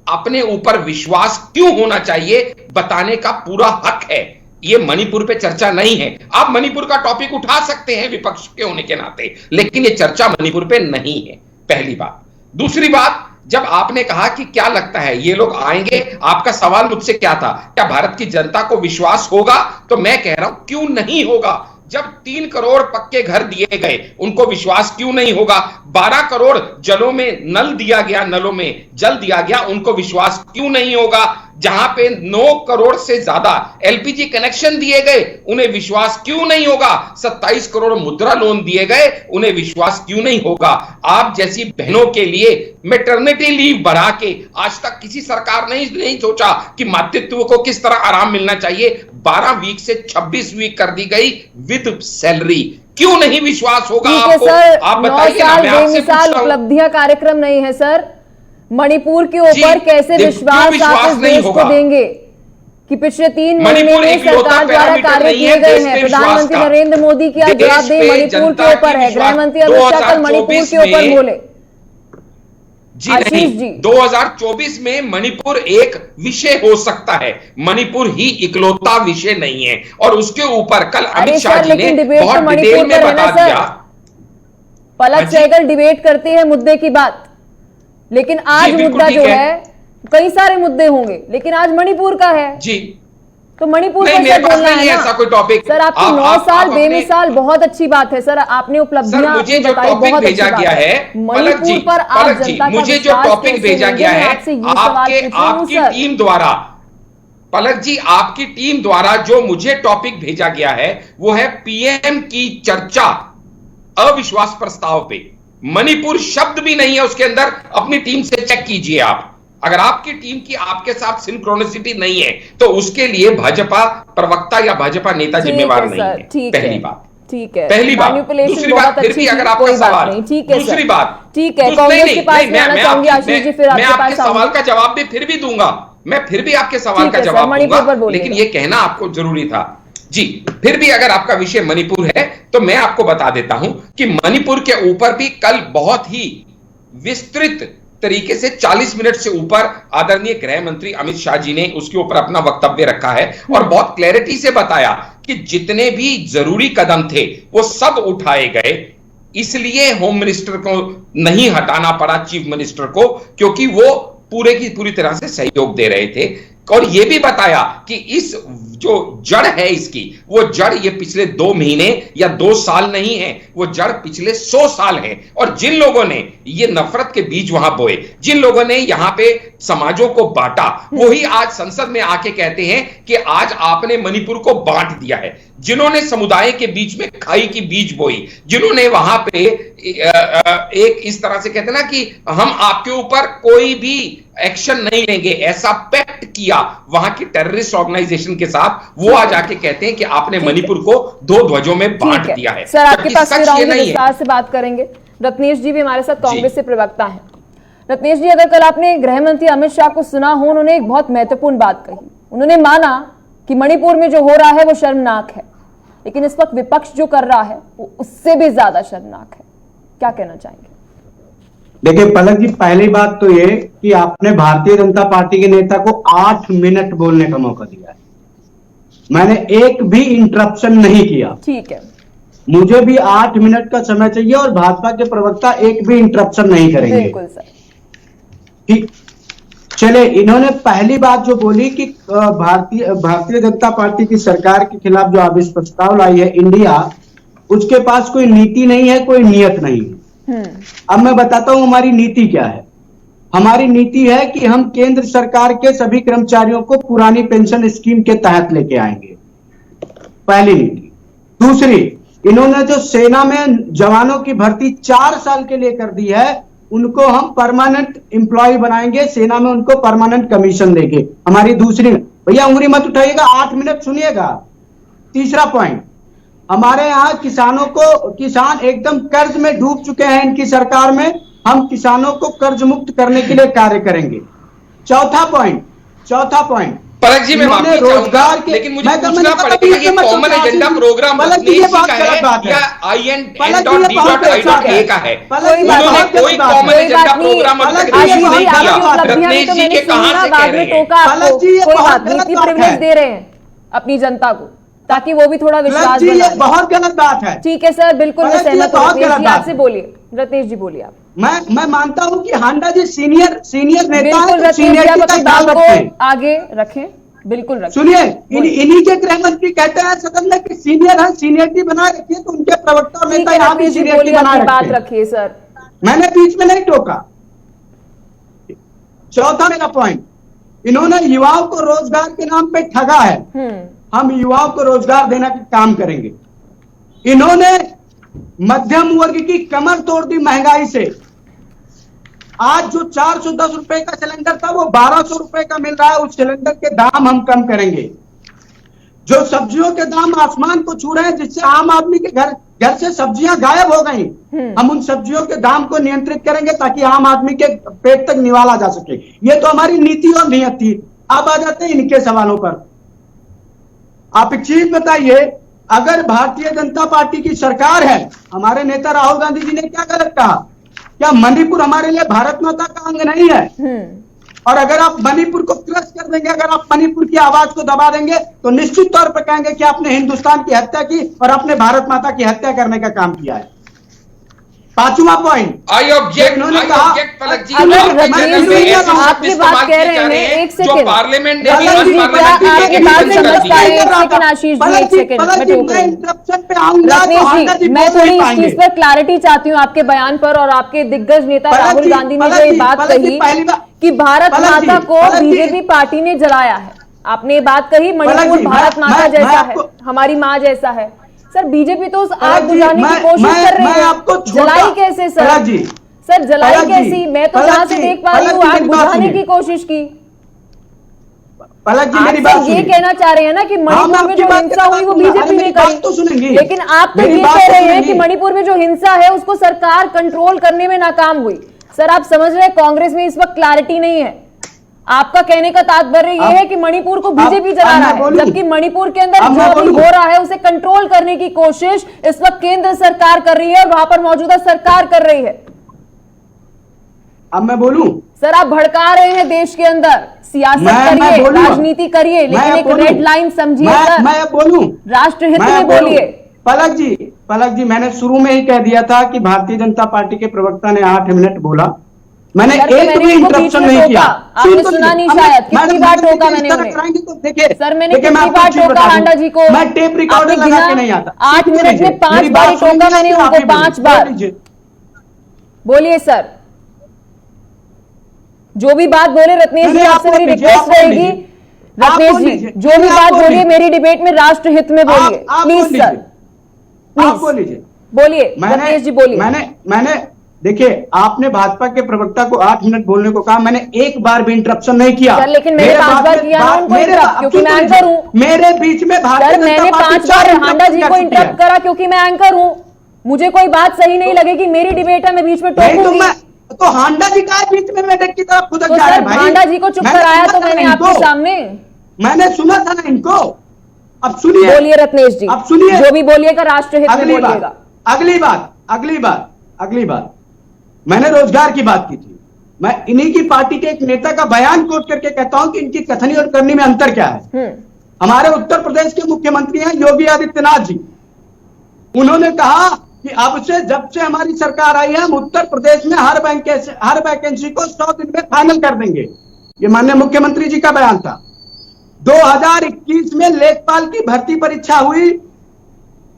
Speaker 2: अपने ऊपर विश्वास क्यों होना चाहिए बताने का पूरा हक है। ये मणिपुर पे चर्चा नहीं है। आप मणिपुर का टॉपिक उठा सकते हैं विपक्ष के होने के नाते, लेकिन ये चर्चा मणिपुर पे नहीं है, पहली बात। दूसरी बात, जब आपने कहा कि क्या लगता है ये लोग आएंगे, आपका सवाल मुझसे क्या था, क्या भारत की जनता को विश्वास होगा? तो मैं कह रहा हूं क्यों नहीं होगा। जब 3 करोड़ पक्के घर दिए गए, उनको विश्वास क्यों नहीं होगा? 12 करोड़ जलों में नल दिया गया, नलों में जल दिया गया, उनको विश्वास क्यों नहीं होगा? जहां पे 9 करोड़ से ज्यादा एलपीजी कनेक्शन दिए गए, उन्हें विश्वास क्यों नहीं होगा? 27 करोड़ मुद्रा लोन दिए गए, उन्हें विश्वास क्यों नहीं होगा? आप जैसी बहनों के लिए मैटरनिटी लीव बढ़ा के आज तक किसी सरकार ने नहीं सोचा कि मातृत्व को किस तरह आराम मिलना चाहिए। 12 वीक से 26 वीक कर दी गई विद सैलरी। क्यों नहीं विश्वास होगा आपको?
Speaker 1: सर,
Speaker 2: आप
Speaker 1: 9
Speaker 2: बताइए ना,
Speaker 1: साल
Speaker 2: मैं आपसे
Speaker 1: बेमिसाल
Speaker 2: पूछता हूं।
Speaker 1: उपलब्धियां कार्यक्रम नहीं है सर। मणिपुर के ऊपर कैसे
Speaker 2: क्यों
Speaker 1: विश्वास आप
Speaker 2: विश्वास
Speaker 1: इस
Speaker 2: नहीं
Speaker 1: देश को
Speaker 2: होगा?
Speaker 1: देंगे कि पिछले 3 महीने
Speaker 2: मणिपुर
Speaker 1: में
Speaker 2: इकलौता
Speaker 1: सरकार द्वारा
Speaker 2: पैरामीटर
Speaker 1: कार्य
Speaker 2: नहीं
Speaker 1: किए
Speaker 2: है
Speaker 1: गए
Speaker 2: देश
Speaker 1: हैं।
Speaker 2: पे विश्वास
Speaker 1: प्रधानमंत्री
Speaker 2: का।
Speaker 1: नरेंद्र मोदी की आज
Speaker 2: देश
Speaker 1: जवाब दे
Speaker 2: पे
Speaker 1: मणिपुर
Speaker 2: जनता
Speaker 1: के ऊपर
Speaker 2: की
Speaker 1: है।
Speaker 2: विश्वास।
Speaker 1: गृह मंत्री अमित शाह कल मणिपुर
Speaker 2: 2024
Speaker 1: के ऊपर
Speaker 2: में
Speaker 1: बोले।
Speaker 2: जी
Speaker 1: आशीष
Speaker 2: नहीं,
Speaker 1: जी।
Speaker 2: 2024 में मणिपुर एक विषय हो सकता है, मणिपुर ही इकलौता विषय नहीं है। और उसके ऊपर कल अमित शाह जी ने
Speaker 1: लेकिन डिबेट तो
Speaker 2: बहुत
Speaker 1: मणिपुर
Speaker 2: डिटेल में
Speaker 1: पर है
Speaker 2: बता
Speaker 1: ना सर।
Speaker 2: दिया।
Speaker 1: पलक
Speaker 2: हाँ जी।
Speaker 1: सहगल डिबेट करते हैं मुद्दे की बात, लेकिन आज
Speaker 2: बिल्कुल
Speaker 1: मुद्दा
Speaker 2: ठीक
Speaker 1: जो
Speaker 2: है।
Speaker 1: है, कई सारे मुद्दे होंगे लेकिन आज मणिपुर का है,
Speaker 2: जी
Speaker 1: तो मणिपुर
Speaker 2: नहीं,
Speaker 1: पर
Speaker 2: मेरे
Speaker 1: सर
Speaker 2: पास
Speaker 1: बोलना
Speaker 2: नहीं है
Speaker 1: है ना
Speaker 2: ऐसा कोई टॉपिक।
Speaker 1: सर। आपके
Speaker 2: आप-
Speaker 1: 9
Speaker 2: आप-
Speaker 1: साल
Speaker 2: आप अपने-
Speaker 1: बेमिसाल बहुत अच्छी बात है सर। आपने उपलब्धियां
Speaker 2: सर, मुझे
Speaker 1: आपने
Speaker 2: जो
Speaker 1: बताई,
Speaker 2: टॉपिक
Speaker 1: बहुत अच्छी
Speaker 2: भेजा
Speaker 1: बात
Speaker 2: गया है, पलक जी,
Speaker 1: मणिपुर पर आप
Speaker 2: पलक जी,
Speaker 1: जनता का
Speaker 2: मुझे जो
Speaker 1: विश्वास
Speaker 2: टॉपिक
Speaker 1: कैसे
Speaker 2: भेजा
Speaker 1: लेंगे?
Speaker 2: गया
Speaker 1: मैं
Speaker 2: है
Speaker 1: आपसे ये सवाल
Speaker 2: आपके
Speaker 1: पूछ रही हूं
Speaker 2: आपकी
Speaker 1: सर।
Speaker 2: टीम द्वारा, पलक जी आपकी टीम द्वारा जो मुझे टॉपिक भेजा गया है वो है पीएम की चर्चा अविश्वास प्रस्ताव पे। मणिपुर शब्द भी नहीं है उसके अंदर। अपनी टीम से चेक कीजिए आप। अगर आपकी टीम की आपके साथ सिंक्रोनिसिटी नहीं है तो उसके लिए भाजपा प्रवक्ता या भाजपा नेता जिम्मेवार नहीं है। पहली बात,
Speaker 1: ठीक है,
Speaker 2: पहली बात।
Speaker 1: मैनिपुलेशन
Speaker 2: दूसरी
Speaker 1: बहुत
Speaker 2: बात, फिर
Speaker 1: अच्छी
Speaker 2: भी
Speaker 1: थी,
Speaker 2: अगर आपका
Speaker 1: कोई बात
Speaker 2: सवाल,
Speaker 1: नहीं, ठीक है
Speaker 2: दूसरी
Speaker 1: सर।
Speaker 2: बात,
Speaker 1: ठीक है,
Speaker 2: नहीं,
Speaker 1: कांग्रेस
Speaker 2: नहीं,
Speaker 1: के पास
Speaker 2: नहीं,
Speaker 1: मैं आना चाहूंगी आशीष जी, फिर
Speaker 2: मैं
Speaker 1: आपके
Speaker 2: आपके
Speaker 1: पास
Speaker 2: सवाल
Speaker 1: आऊंगी।
Speaker 2: का जवाब भी फिर भी दूंगा। मैं फिर भी आपके सवाल
Speaker 1: ठीक
Speaker 2: का
Speaker 1: है सर,
Speaker 2: जवाब
Speaker 1: मणिपुर पर
Speaker 2: दूंगा,
Speaker 1: बोलिएगा।
Speaker 2: लेकिन ये कहना आपको जरूरी था जी। फिर भी अगर आपका विषय मणिपुर है तो मैं आपको बता देता हूं कि मणिपुर के ऊपर भी कल बहुत ही विस्तृत तरीके से 40 मिनट से ऊपर आदरणीय गृह मंत्री अमित शाह जी ने उसके ऊपर अपना वक्तव्य रखा है और बहुत क्लैरिटी से बताया कि जितने भी जरूरी कदम थे वो सब उठाए गए। इसलिए होम मिनिस्टर को नहीं हटाना पड़ा, चीफ मिनिस्टर को, क्योंकि वो पूरे की पूरी तरह से सहयोग दे रहे थे। और यह भी बताया कि इस जो जड़ है इसकी, वो जड़ ये पिछले 2 महीने या 2 साल नहीं है, वो जड़ पिछले 100 साल है। और जिन लोगों ने ये नफरत के बीज वहां बोए, जिन लोगों ने यहां पे समाजों को बांटा, वही आज संसद में आके कहते हैं कि आज आपने मणिपुर को बांट दिया है। जिन्होंने समुदाय के बीच में खाई की बीज बोई, जिन्होंने वहां पे एक इस तरह से कहते हैं ना कि हम आपके ऊपर कोई भी एक्शन नहीं लेंगे, ऐसा पैक्ट किया वहां की टेररिस्ट ऑर्गेनाइजेशन के साथ, वो आज आके कहते हैं कि आपने मणिपुर को 2 ध्वजों में बांट दिया है।
Speaker 1: सर, आपके पास
Speaker 2: सच ये नहीं है।
Speaker 1: विस्तार से बात करेंगे। रत्नेश जी भी हमारे साथ कांग्रेस से प्रवक्ता हैं। रत्नेश जी, अगर कल आपने गृह मंत्री अमित शाह को सुना हो, उन्होंने एक बहुत महत्वपूर्ण बात कही। उन्होंने माना कि मणिपुर में जो हो रहा है वो शर्मनाक है, लेकिन इस वक्त विपक्ष जो कर रहा है वो उससे भी ज्यादा शर्मनाक है। क्या कहना चाहेंगे?
Speaker 5: देखिए पलक जी, पहली बात तो ये कि आपने भारतीय जनता पार्टी के नेता को 8 मिनट बोलने का मौका दिया है। मैंने एक भी इंटरप्शन नहीं किया।
Speaker 1: ठीक है,
Speaker 5: मुझे भी 8 मिनट का समय चाहिए और भाजपा के प्रवक्ता एक भी इंटरप्शन नहीं करेंगे।
Speaker 1: बिल्कुल सर।
Speaker 5: ठीक, चले, इन्होंने पहली बात जो बोली कि भारतीय जनता पार्टी की सरकार के खिलाफ जो अविश्वास प्रस्ताव लाई है इंडिया, उसके पास कोई नीति नहीं है, कोई नियत नहीं है। अब मैं बताता हूं हमारी नीति क्या है। हमारी नीति है कि हम केंद्र सरकार के सभी कर्मचारियों को पुरानी पेंशन स्कीम के तहत लेके आएंगे, पहली नीति। दूसरी, इन्होंने जो सेना में जवानों की भर्ती 4 साल के लिए कर दी है, उनको हम परमानेंट एम्प्लॉय बनाएंगे, सेना में उनको परमानेंट कमीशन देंगे। हमारी दूसरी, भैया उंगली मत उठाइएगा, 8 मिनट सुनिएगा। तीसरा पॉइंट, हमारे यहाँ किसान एकदम कर्ज में डूब चुके हैं इनकी सरकार में, हम किसानों को कर्ज मुक्त करने के लिए कार्य करेंगे। चौथा पॉइंट,
Speaker 2: पलक जी, मैं माफी
Speaker 5: रोजगार के,
Speaker 2: लेकिन मुझे पूछना पड़ेगा कि कॉमन एजेंडा प्रोग्राम
Speaker 5: पलक जी ये बहुत गलत बात है,
Speaker 2: या IN.D.I.A का है।
Speaker 5: उन्होंने
Speaker 2: कोई कॉमन एजेंडा प्रोग्राम अभी तक रिलीज नहीं किया। रत्नेश जी के कहां से कह रहे हैं?
Speaker 5: पलक जी ये बहुत गलत बात है।
Speaker 1: प्रिविलेज दे रहे हैं अपनी जनता को। ताकि वो भी थोड़ा विश्वास
Speaker 5: जी,
Speaker 1: बना
Speaker 5: ये
Speaker 1: ले।
Speaker 5: बहुत गलत बात है।
Speaker 1: ठीक है सर, बिल्कुल मैं
Speaker 5: पलक जी, ये
Speaker 1: सहमत हूं।
Speaker 5: बहुत
Speaker 1: रत्नेश
Speaker 5: गलत
Speaker 1: जी
Speaker 5: बात
Speaker 1: आपसे
Speaker 5: है।
Speaker 1: बोलिए, रत्नेश जी बोलिए आप।
Speaker 5: मैं मानता हूं कि हांडा जी सीनियर नेता है,
Speaker 1: बिल्कुल
Speaker 5: तो
Speaker 1: रत्नेश जी,
Speaker 5: सीनियरिटी
Speaker 1: आप
Speaker 5: का
Speaker 1: अपनी
Speaker 5: ख्याल
Speaker 1: बात
Speaker 5: रखते हैं।
Speaker 1: को आगे रखें, बिल्कुल रखें।
Speaker 5: सुनिए,
Speaker 1: बोलिए।
Speaker 5: इन्हीं के गृह मंत्री कहते हैं सदन में कि सीनियर है, सीनियरिटी बनाए रखिए, तो उनके प्रवक्ता और
Speaker 1: ठीक
Speaker 5: नेता
Speaker 1: है
Speaker 5: यहाँ भी
Speaker 1: रत्नेश जी,
Speaker 5: सीनियरिटी
Speaker 1: बोलिए,
Speaker 5: बनाए
Speaker 1: अपनी बात
Speaker 5: रखते हैं।
Speaker 1: रखिए सर।
Speaker 5: मैंने बीच में नहीं टोका। चौथा मेरा पॉइंट, इन्होंने युवाओं को रोजगार के नाम पे ठगा है। हम युवाओं को रोजगार देने का काम करेंगे। इन्होंने मध्यम वर्ग की कमर तोड़ दी महंगाई से। आज जो 410 रुपए का सिलेंडर था वो 1200 रुपए का मिल रहा है। उस सिलेंडर के दाम हम कम करेंगे। जो सब्जियों के दाम आसमान को छू रहे हैं, जिससे आम आदमी के घर से सब्जियां गायब हो गई, हम उन सब्जियों के दाम को नियंत्रित करेंगे ताकि आम आदमी के पेट तक निवाला जा सके। ये तो हमारी नीति और नीयत थी। अब आ जाते हैं इनके सवालों पर। आप एक चीज बताइए, अगर भारतीय जनता पार्टी की सरकार है, हमारे नेता राहुल गांधी जी ने क्या गलत कहा? क्या मणिपुर हमारे लिए भारत माता का अंग नहीं है? और अगर आप मणिपुर को क्रश कर देंगे, अगर आप मणिपुर की आवाज को दबा देंगे, तो निश्चित तौर पर कहेंगे कि आपने हिंदुस्तान की हत्या की और अपने भारत माता की हत्या करने का काम किया है। पांचवा पॉइंट,
Speaker 2: आई ऑब्जेक्ट पलक जी,
Speaker 1: अगर
Speaker 2: आपके
Speaker 1: रत्नेश
Speaker 2: जगह
Speaker 1: जी,
Speaker 2: पे ऐसे
Speaker 1: आप
Speaker 2: शब्द
Speaker 1: ये
Speaker 2: इस्तेमाल
Speaker 1: बात कह
Speaker 2: किए
Speaker 1: रहे
Speaker 2: जा
Speaker 1: हैं, एक
Speaker 2: जो
Speaker 1: सेकंड।
Speaker 2: पार्लियामेंट ने भी
Speaker 1: रत्नेश जी, क्या आपकी बात
Speaker 2: अनपार्लियामेंट्री
Speaker 1: समझ पा रहे हैं? एक
Speaker 2: कर
Speaker 1: सेकंड आशीष जी, एक सेकंड मैं टोक रही हूं।
Speaker 5: इंटरप्शन पे आऊंगा तो हांडा
Speaker 1: रत्नेश
Speaker 5: जी
Speaker 1: जी, मैं
Speaker 5: बोल नहीं
Speaker 1: थोड़ी इस
Speaker 5: पाएंगे।
Speaker 1: चीज पर क्लैरिटी चाहती हूँ आपके बयान पर, और आपके दिग्गज नेता
Speaker 5: पलक
Speaker 1: राहुल
Speaker 5: जी,
Speaker 1: गांधी ने
Speaker 5: पलक
Speaker 1: जो ये
Speaker 5: जी,
Speaker 1: बात
Speaker 5: पलक जी,
Speaker 1: कही
Speaker 5: पहली बात-
Speaker 1: कि भारत
Speaker 5: पलक जी,
Speaker 1: माता को
Speaker 5: पलक जी,
Speaker 1: बीजेपी पार्टी ने जलाया है। आपने ये बात कही, मणिपुर
Speaker 5: जी,
Speaker 1: भारत माता
Speaker 5: मैं
Speaker 1: जैसा है,
Speaker 5: आपको-
Speaker 1: हमारी माँ जैसा है। सर बीजेपी तो उस आग
Speaker 5: पलक जी,
Speaker 1: बुझाने की कोशिश कर रही
Speaker 5: मैं
Speaker 1: है।
Speaker 5: आपको छोटा-
Speaker 1: जलाई कैसे सर?
Speaker 5: पलक जी,
Speaker 1: सर जलाई
Speaker 5: पलक जी,
Speaker 1: कैसी? मैं तो
Speaker 5: पलक
Speaker 1: जहां से
Speaker 5: जी,
Speaker 1: देख पा रही
Speaker 5: पलक
Speaker 1: हूँ
Speaker 5: जी,
Speaker 1: आग
Speaker 5: मेरी बात
Speaker 1: बुझाने
Speaker 5: सुनिए।
Speaker 1: की कोशिश की।
Speaker 5: पलक जी,
Speaker 1: आप
Speaker 5: मेरी बात
Speaker 1: सर ये
Speaker 5: सुनिए।
Speaker 1: कहना चाह रहे हैं ना कि मणिपुर में
Speaker 5: आपकी
Speaker 1: जो
Speaker 5: बात
Speaker 1: हिंसा
Speaker 5: के
Speaker 1: हुई वो
Speaker 5: बाद
Speaker 1: बीजेपी
Speaker 5: मेरी
Speaker 1: ने
Speaker 5: बात
Speaker 1: करी,
Speaker 5: तो सुनेंगी।
Speaker 1: लेकिन आप तो
Speaker 5: मेरी
Speaker 1: ये
Speaker 5: बात
Speaker 1: कह
Speaker 5: तो
Speaker 1: रहे हैं कि
Speaker 5: सुनेंगी।
Speaker 1: मणिपुर में जो हिंसा है उसको सरकार कंट्रोल करने में नाकाम हुई। सर आप समझ रहे हैं, कांग्रेस में इस वक्त क्लैरिटी नहीं है। आपका कहने का तात्पर्य यह है कि मणिपुर को बीजेपी चला रहा है, जबकि मणिपुर के अंदर जो अभी हो रहा है उसे कंट्रोल करने की कोशिश इस वक्त केंद्र सरकार कर रही है और वहां पर मौजूदा सरकार कर रही है।
Speaker 5: अब मैं बोलूं?
Speaker 1: सर आप भड़का रहे हैं देश के अंदर, सियासत करिए, राजनीति करिए, लेकिन एक रेड लाइन समझिए सर।
Speaker 5: मैं बोलूं?
Speaker 1: राष्ट्रहित में बोलिए।
Speaker 5: पलक जी, मैंने शुरू में ही कह दिया था कि भारतीय जनता पार्टी के प्रवक्ता ने 8 मिनट बोला। मैंने एक भी इंटरप्शन नहीं किया।
Speaker 1: आपने सुना नहीं शायद, कितनी बार टोका मैंने उन्हें। सर मैंने कितनी बार टोका हांडा जी को?
Speaker 5: मैं टेप रिकॉर्डर लगा के नहीं आता।
Speaker 1: 8 मिनट में 5 बार टोका मैंने उनको, 5 बार। बोलिए सर, जो भी बात बोले रत्नेश जी, आपसे मेरी रिक्वेस्ट रहेगी, रत्नेश जी जो भी बात बोलिए मेरी डिबेट में राष्ट्रहित में बोलिए, प्लीज सर,
Speaker 5: आप बोलिए।
Speaker 1: बोलिए रत्नेश जी, बोलिए।
Speaker 5: मैंने देखिए, आपने भाजपा के प्रवक्ता को 8 मिनट बोलने को कहा, मैंने एक बार भी इंटरप्शन नहीं किया।
Speaker 1: सर लेकिन मैंने 5 बार किया ना उनको इंटरप्ट, क्योंकि मैं एंकर हूं।
Speaker 5: मेरे बीच में
Speaker 1: सर मैंने 5 बार हांडा जी को इंटरप्ट करा क्योंकि मैं एंकर हूं। मुझे कोई बात सही नहीं लगेगी, मेरी डिबेट है, मैं बीच में टोकूंगी।
Speaker 5: तो हांडा जी का बीच में मेढक की तरफ खुद
Speaker 1: तो सर हांडा जी को चुप कराया तो मैंने आपके सामने।
Speaker 5: मैंने सुना था ना इनको। अब सुनिए,
Speaker 1: बोलिए रत्नेश जी,
Speaker 5: अब सुनिए,
Speaker 1: जो भी बोलिएगा राष्ट्रहित में बोलिएगा।
Speaker 5: अगली बात मैंने रोजगार की बात की थी। मैं इन्हीं की पार्टी के एक नेता का बयान कोट करके कहता हूं कि इनकी कथनी और करनी में अंतर क्या है। हमारे उत्तर प्रदेश के मुख्यमंत्री हैं योगी आदित्यनाथ जी। उन्होंने कहा कि अब से, जब से हमारी सरकार आई है, हम उत्तर प्रदेश में हर वैकेंसी को 100 दिन में फाइनल कर देंगे। ये माननीय मुख्यमंत्री जी का बयान था। 2021 में लेखपाल की भर्ती परीक्षा हुई,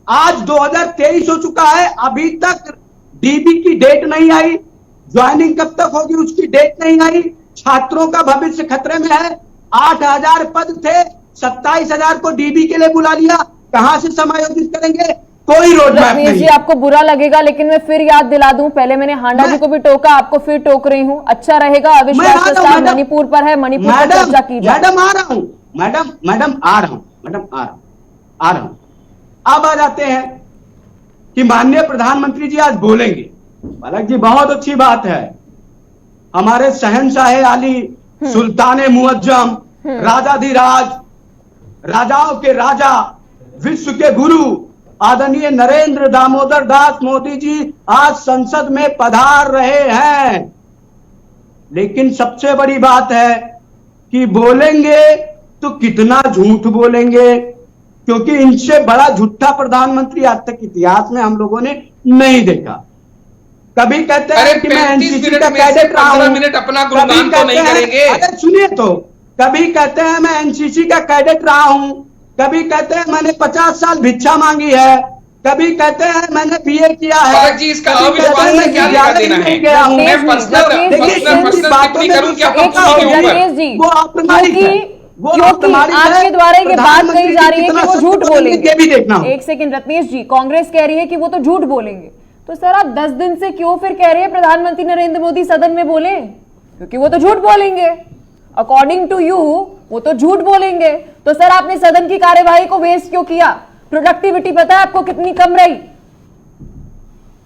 Speaker 5: आज 2023 हो चुका है, अभी तक डीबी की डेट नहीं आई। ज्वाइनिंग कब तक होगी उसकी डेट नहीं आई। छात्रों का भविष्य खतरे में है। 8000 पद थे, 27000 को डीबी के लिए बुला लिया। कहां से समायोजित करेंगे? कोई रोड मैप नहीं।
Speaker 1: जी आपको बुरा लगेगा, लेकिन मैं फिर याद दिला दूं, पहले मैंने हांडा जी को भी टोका, आपको फिर टोक रही हूं। अच्छा रहेगा, अविश्वास प्रस्ताव मणिपुर पर है, मणिपुर पर चर्चा की जाए।
Speaker 5: मैडम आ रहा हूं, मैडम आ रहा हूं। अब आ जाते हैं कि माननीय प्रधानमंत्री जी आज बोलेंगे। पलक जी बहुत अच्छी बात है। हमारे शहंशाह आली, सुल्तान मुअज्जम, राजाधिराज, राजाओं के राजा, विश्व के गुरु आदरणीय नरेंद्र दामोदर दास मोदी जी आज संसद में पधार रहे हैं। लेकिन सबसे बड़ी बात है कि बोलेंगे तो कितना झूठ बोलेंगे, क्योंकि इनसे बड़ा झूठा प्रधानमंत्री आज तक इतिहास में हम लोगों ने नहीं देखा। कभी कहते हैं कि मैं
Speaker 2: 35
Speaker 5: एनसीसी
Speaker 2: मिनट
Speaker 5: का
Speaker 2: में से
Speaker 5: कैडेट रहा
Speaker 2: 15
Speaker 5: हूं,
Speaker 2: मिनट अपना
Speaker 5: कभी
Speaker 2: गुणगान तो नहीं
Speaker 5: कहते हैं,
Speaker 2: करेंगे।
Speaker 5: अरे सुनिए तो, कभी कहते हैं मैं एनसीसी का कैडेट रहा हूं, कभी कहते हैं मैंने 50 साल भिक्षा मांगी है, कभी कहते हैं मैंने बीए किया है,
Speaker 2: पलक जी, इसका
Speaker 5: कभी कहते
Speaker 2: अविश्वास
Speaker 5: हैं
Speaker 2: से
Speaker 5: मैं
Speaker 2: क्या लेना
Speaker 5: विद्यालय
Speaker 2: देना
Speaker 5: नहीं
Speaker 2: है?
Speaker 5: गया हूं।
Speaker 2: मैं पर्सनल टिप्पणी करूं कि आपको किसी के ऊपर?
Speaker 5: वो अप्रमाणिक है, वो
Speaker 1: क्योंकि
Speaker 5: अप्रमाणिक है।
Speaker 1: आपके द्वारा ये बात कही जा रही है कि वो झूठ बोलेंगे।
Speaker 5: ये भी देखना हो।
Speaker 1: एक सेकंड रत्नेश जी, कांग्रेस कह रही है कि वो तो झूठ बोलेंगे, तो सर आप 10 दिन से क्यों फिर कह रहे हैं प्रधानमंत्री नरेंद्र मोदी सदन में बोले? क्योंकि वो तो झूठ बोलेंगे, अकॉर्डिंग टू यू वो तो झूठ बोलेंगे। तो सर आपने सदन की कार्यवाही को वेस्ट क्यों किया? प्रोडक्टिविटी पता है आपको कितनी कम रही?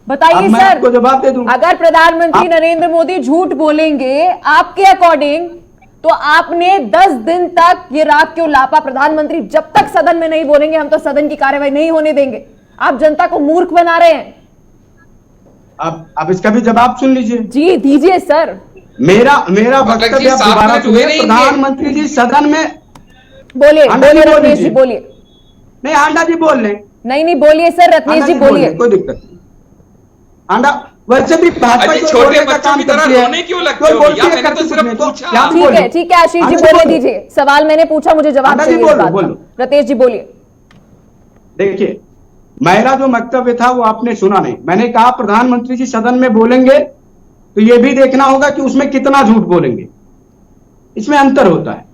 Speaker 1: बताइए
Speaker 5: मैं
Speaker 1: सर,
Speaker 5: आपको जवाब दे दूं।
Speaker 1: अगर प्रधानमंत्री नरेंद्र मोदी झूठ बोलेंगे आपके अकॉर्डिंग, तो आपने 10 दिन तक ये राग क्यों लापा? प्रधानमंत्री जब तक सदन में नहीं बोलेंगे हम तो सदन की कार्यवाही नहीं होने देंगे। आप जनता को मूर्ख बना रहे हैं।
Speaker 5: अब इसका भी जवाब सुन लीजिए।
Speaker 1: जी दीजिए सर।
Speaker 5: मेरा
Speaker 2: पलक जी,
Speaker 5: वक्तव्य आप
Speaker 2: 7
Speaker 5: दोबारा
Speaker 2: मिनट हुए
Speaker 5: सुनिए।
Speaker 2: नहीं
Speaker 5: प्रधानमंत्री जी सदन में
Speaker 1: बोलिए, बोलिए रत्नेश जी, बोलिए।
Speaker 5: नहीं, आंडा जी बोल लें।
Speaker 1: नहीं बोलिए सर, रत्नेश जी बोलिए।
Speaker 5: कोई दिक्कत नहीं। आंडा वैसे भी भाजपा
Speaker 2: अजी,
Speaker 5: को
Speaker 2: छोटे
Speaker 5: बोलने का
Speaker 2: बच्चों
Speaker 5: काम
Speaker 2: की तरह
Speaker 5: करती है।
Speaker 2: रोने क्यों लगते
Speaker 5: कोई
Speaker 2: हो
Speaker 5: बोलती
Speaker 2: भैया?
Speaker 5: है
Speaker 2: मैंने तो
Speaker 5: करती
Speaker 2: सिर्फ
Speaker 5: नहीं,
Speaker 2: पूछा।
Speaker 5: यहाँ
Speaker 1: ठीक
Speaker 5: बोलो।
Speaker 1: है, ठीक है आशीष जी,
Speaker 5: आंडा
Speaker 1: बोलने
Speaker 5: बोलो।
Speaker 1: दीजिए। सवाल मैंने पूछा, मुझे जवाब
Speaker 5: आंडा जी
Speaker 1: चाहिए इस
Speaker 5: बोलो,
Speaker 1: बात
Speaker 5: बोलो।
Speaker 1: का। रत्नेश जी बोलिए।
Speaker 5: देखिए, मेरा जो वक्तव्य था वो आपने सुना नहीं। मैंने कहा प्रधानमंत्री जी सदन में बोलेंगे तो ये भी देखना होगा कि उसमें कितना झूठ बोलेंगे। इसमें अंतर होता है,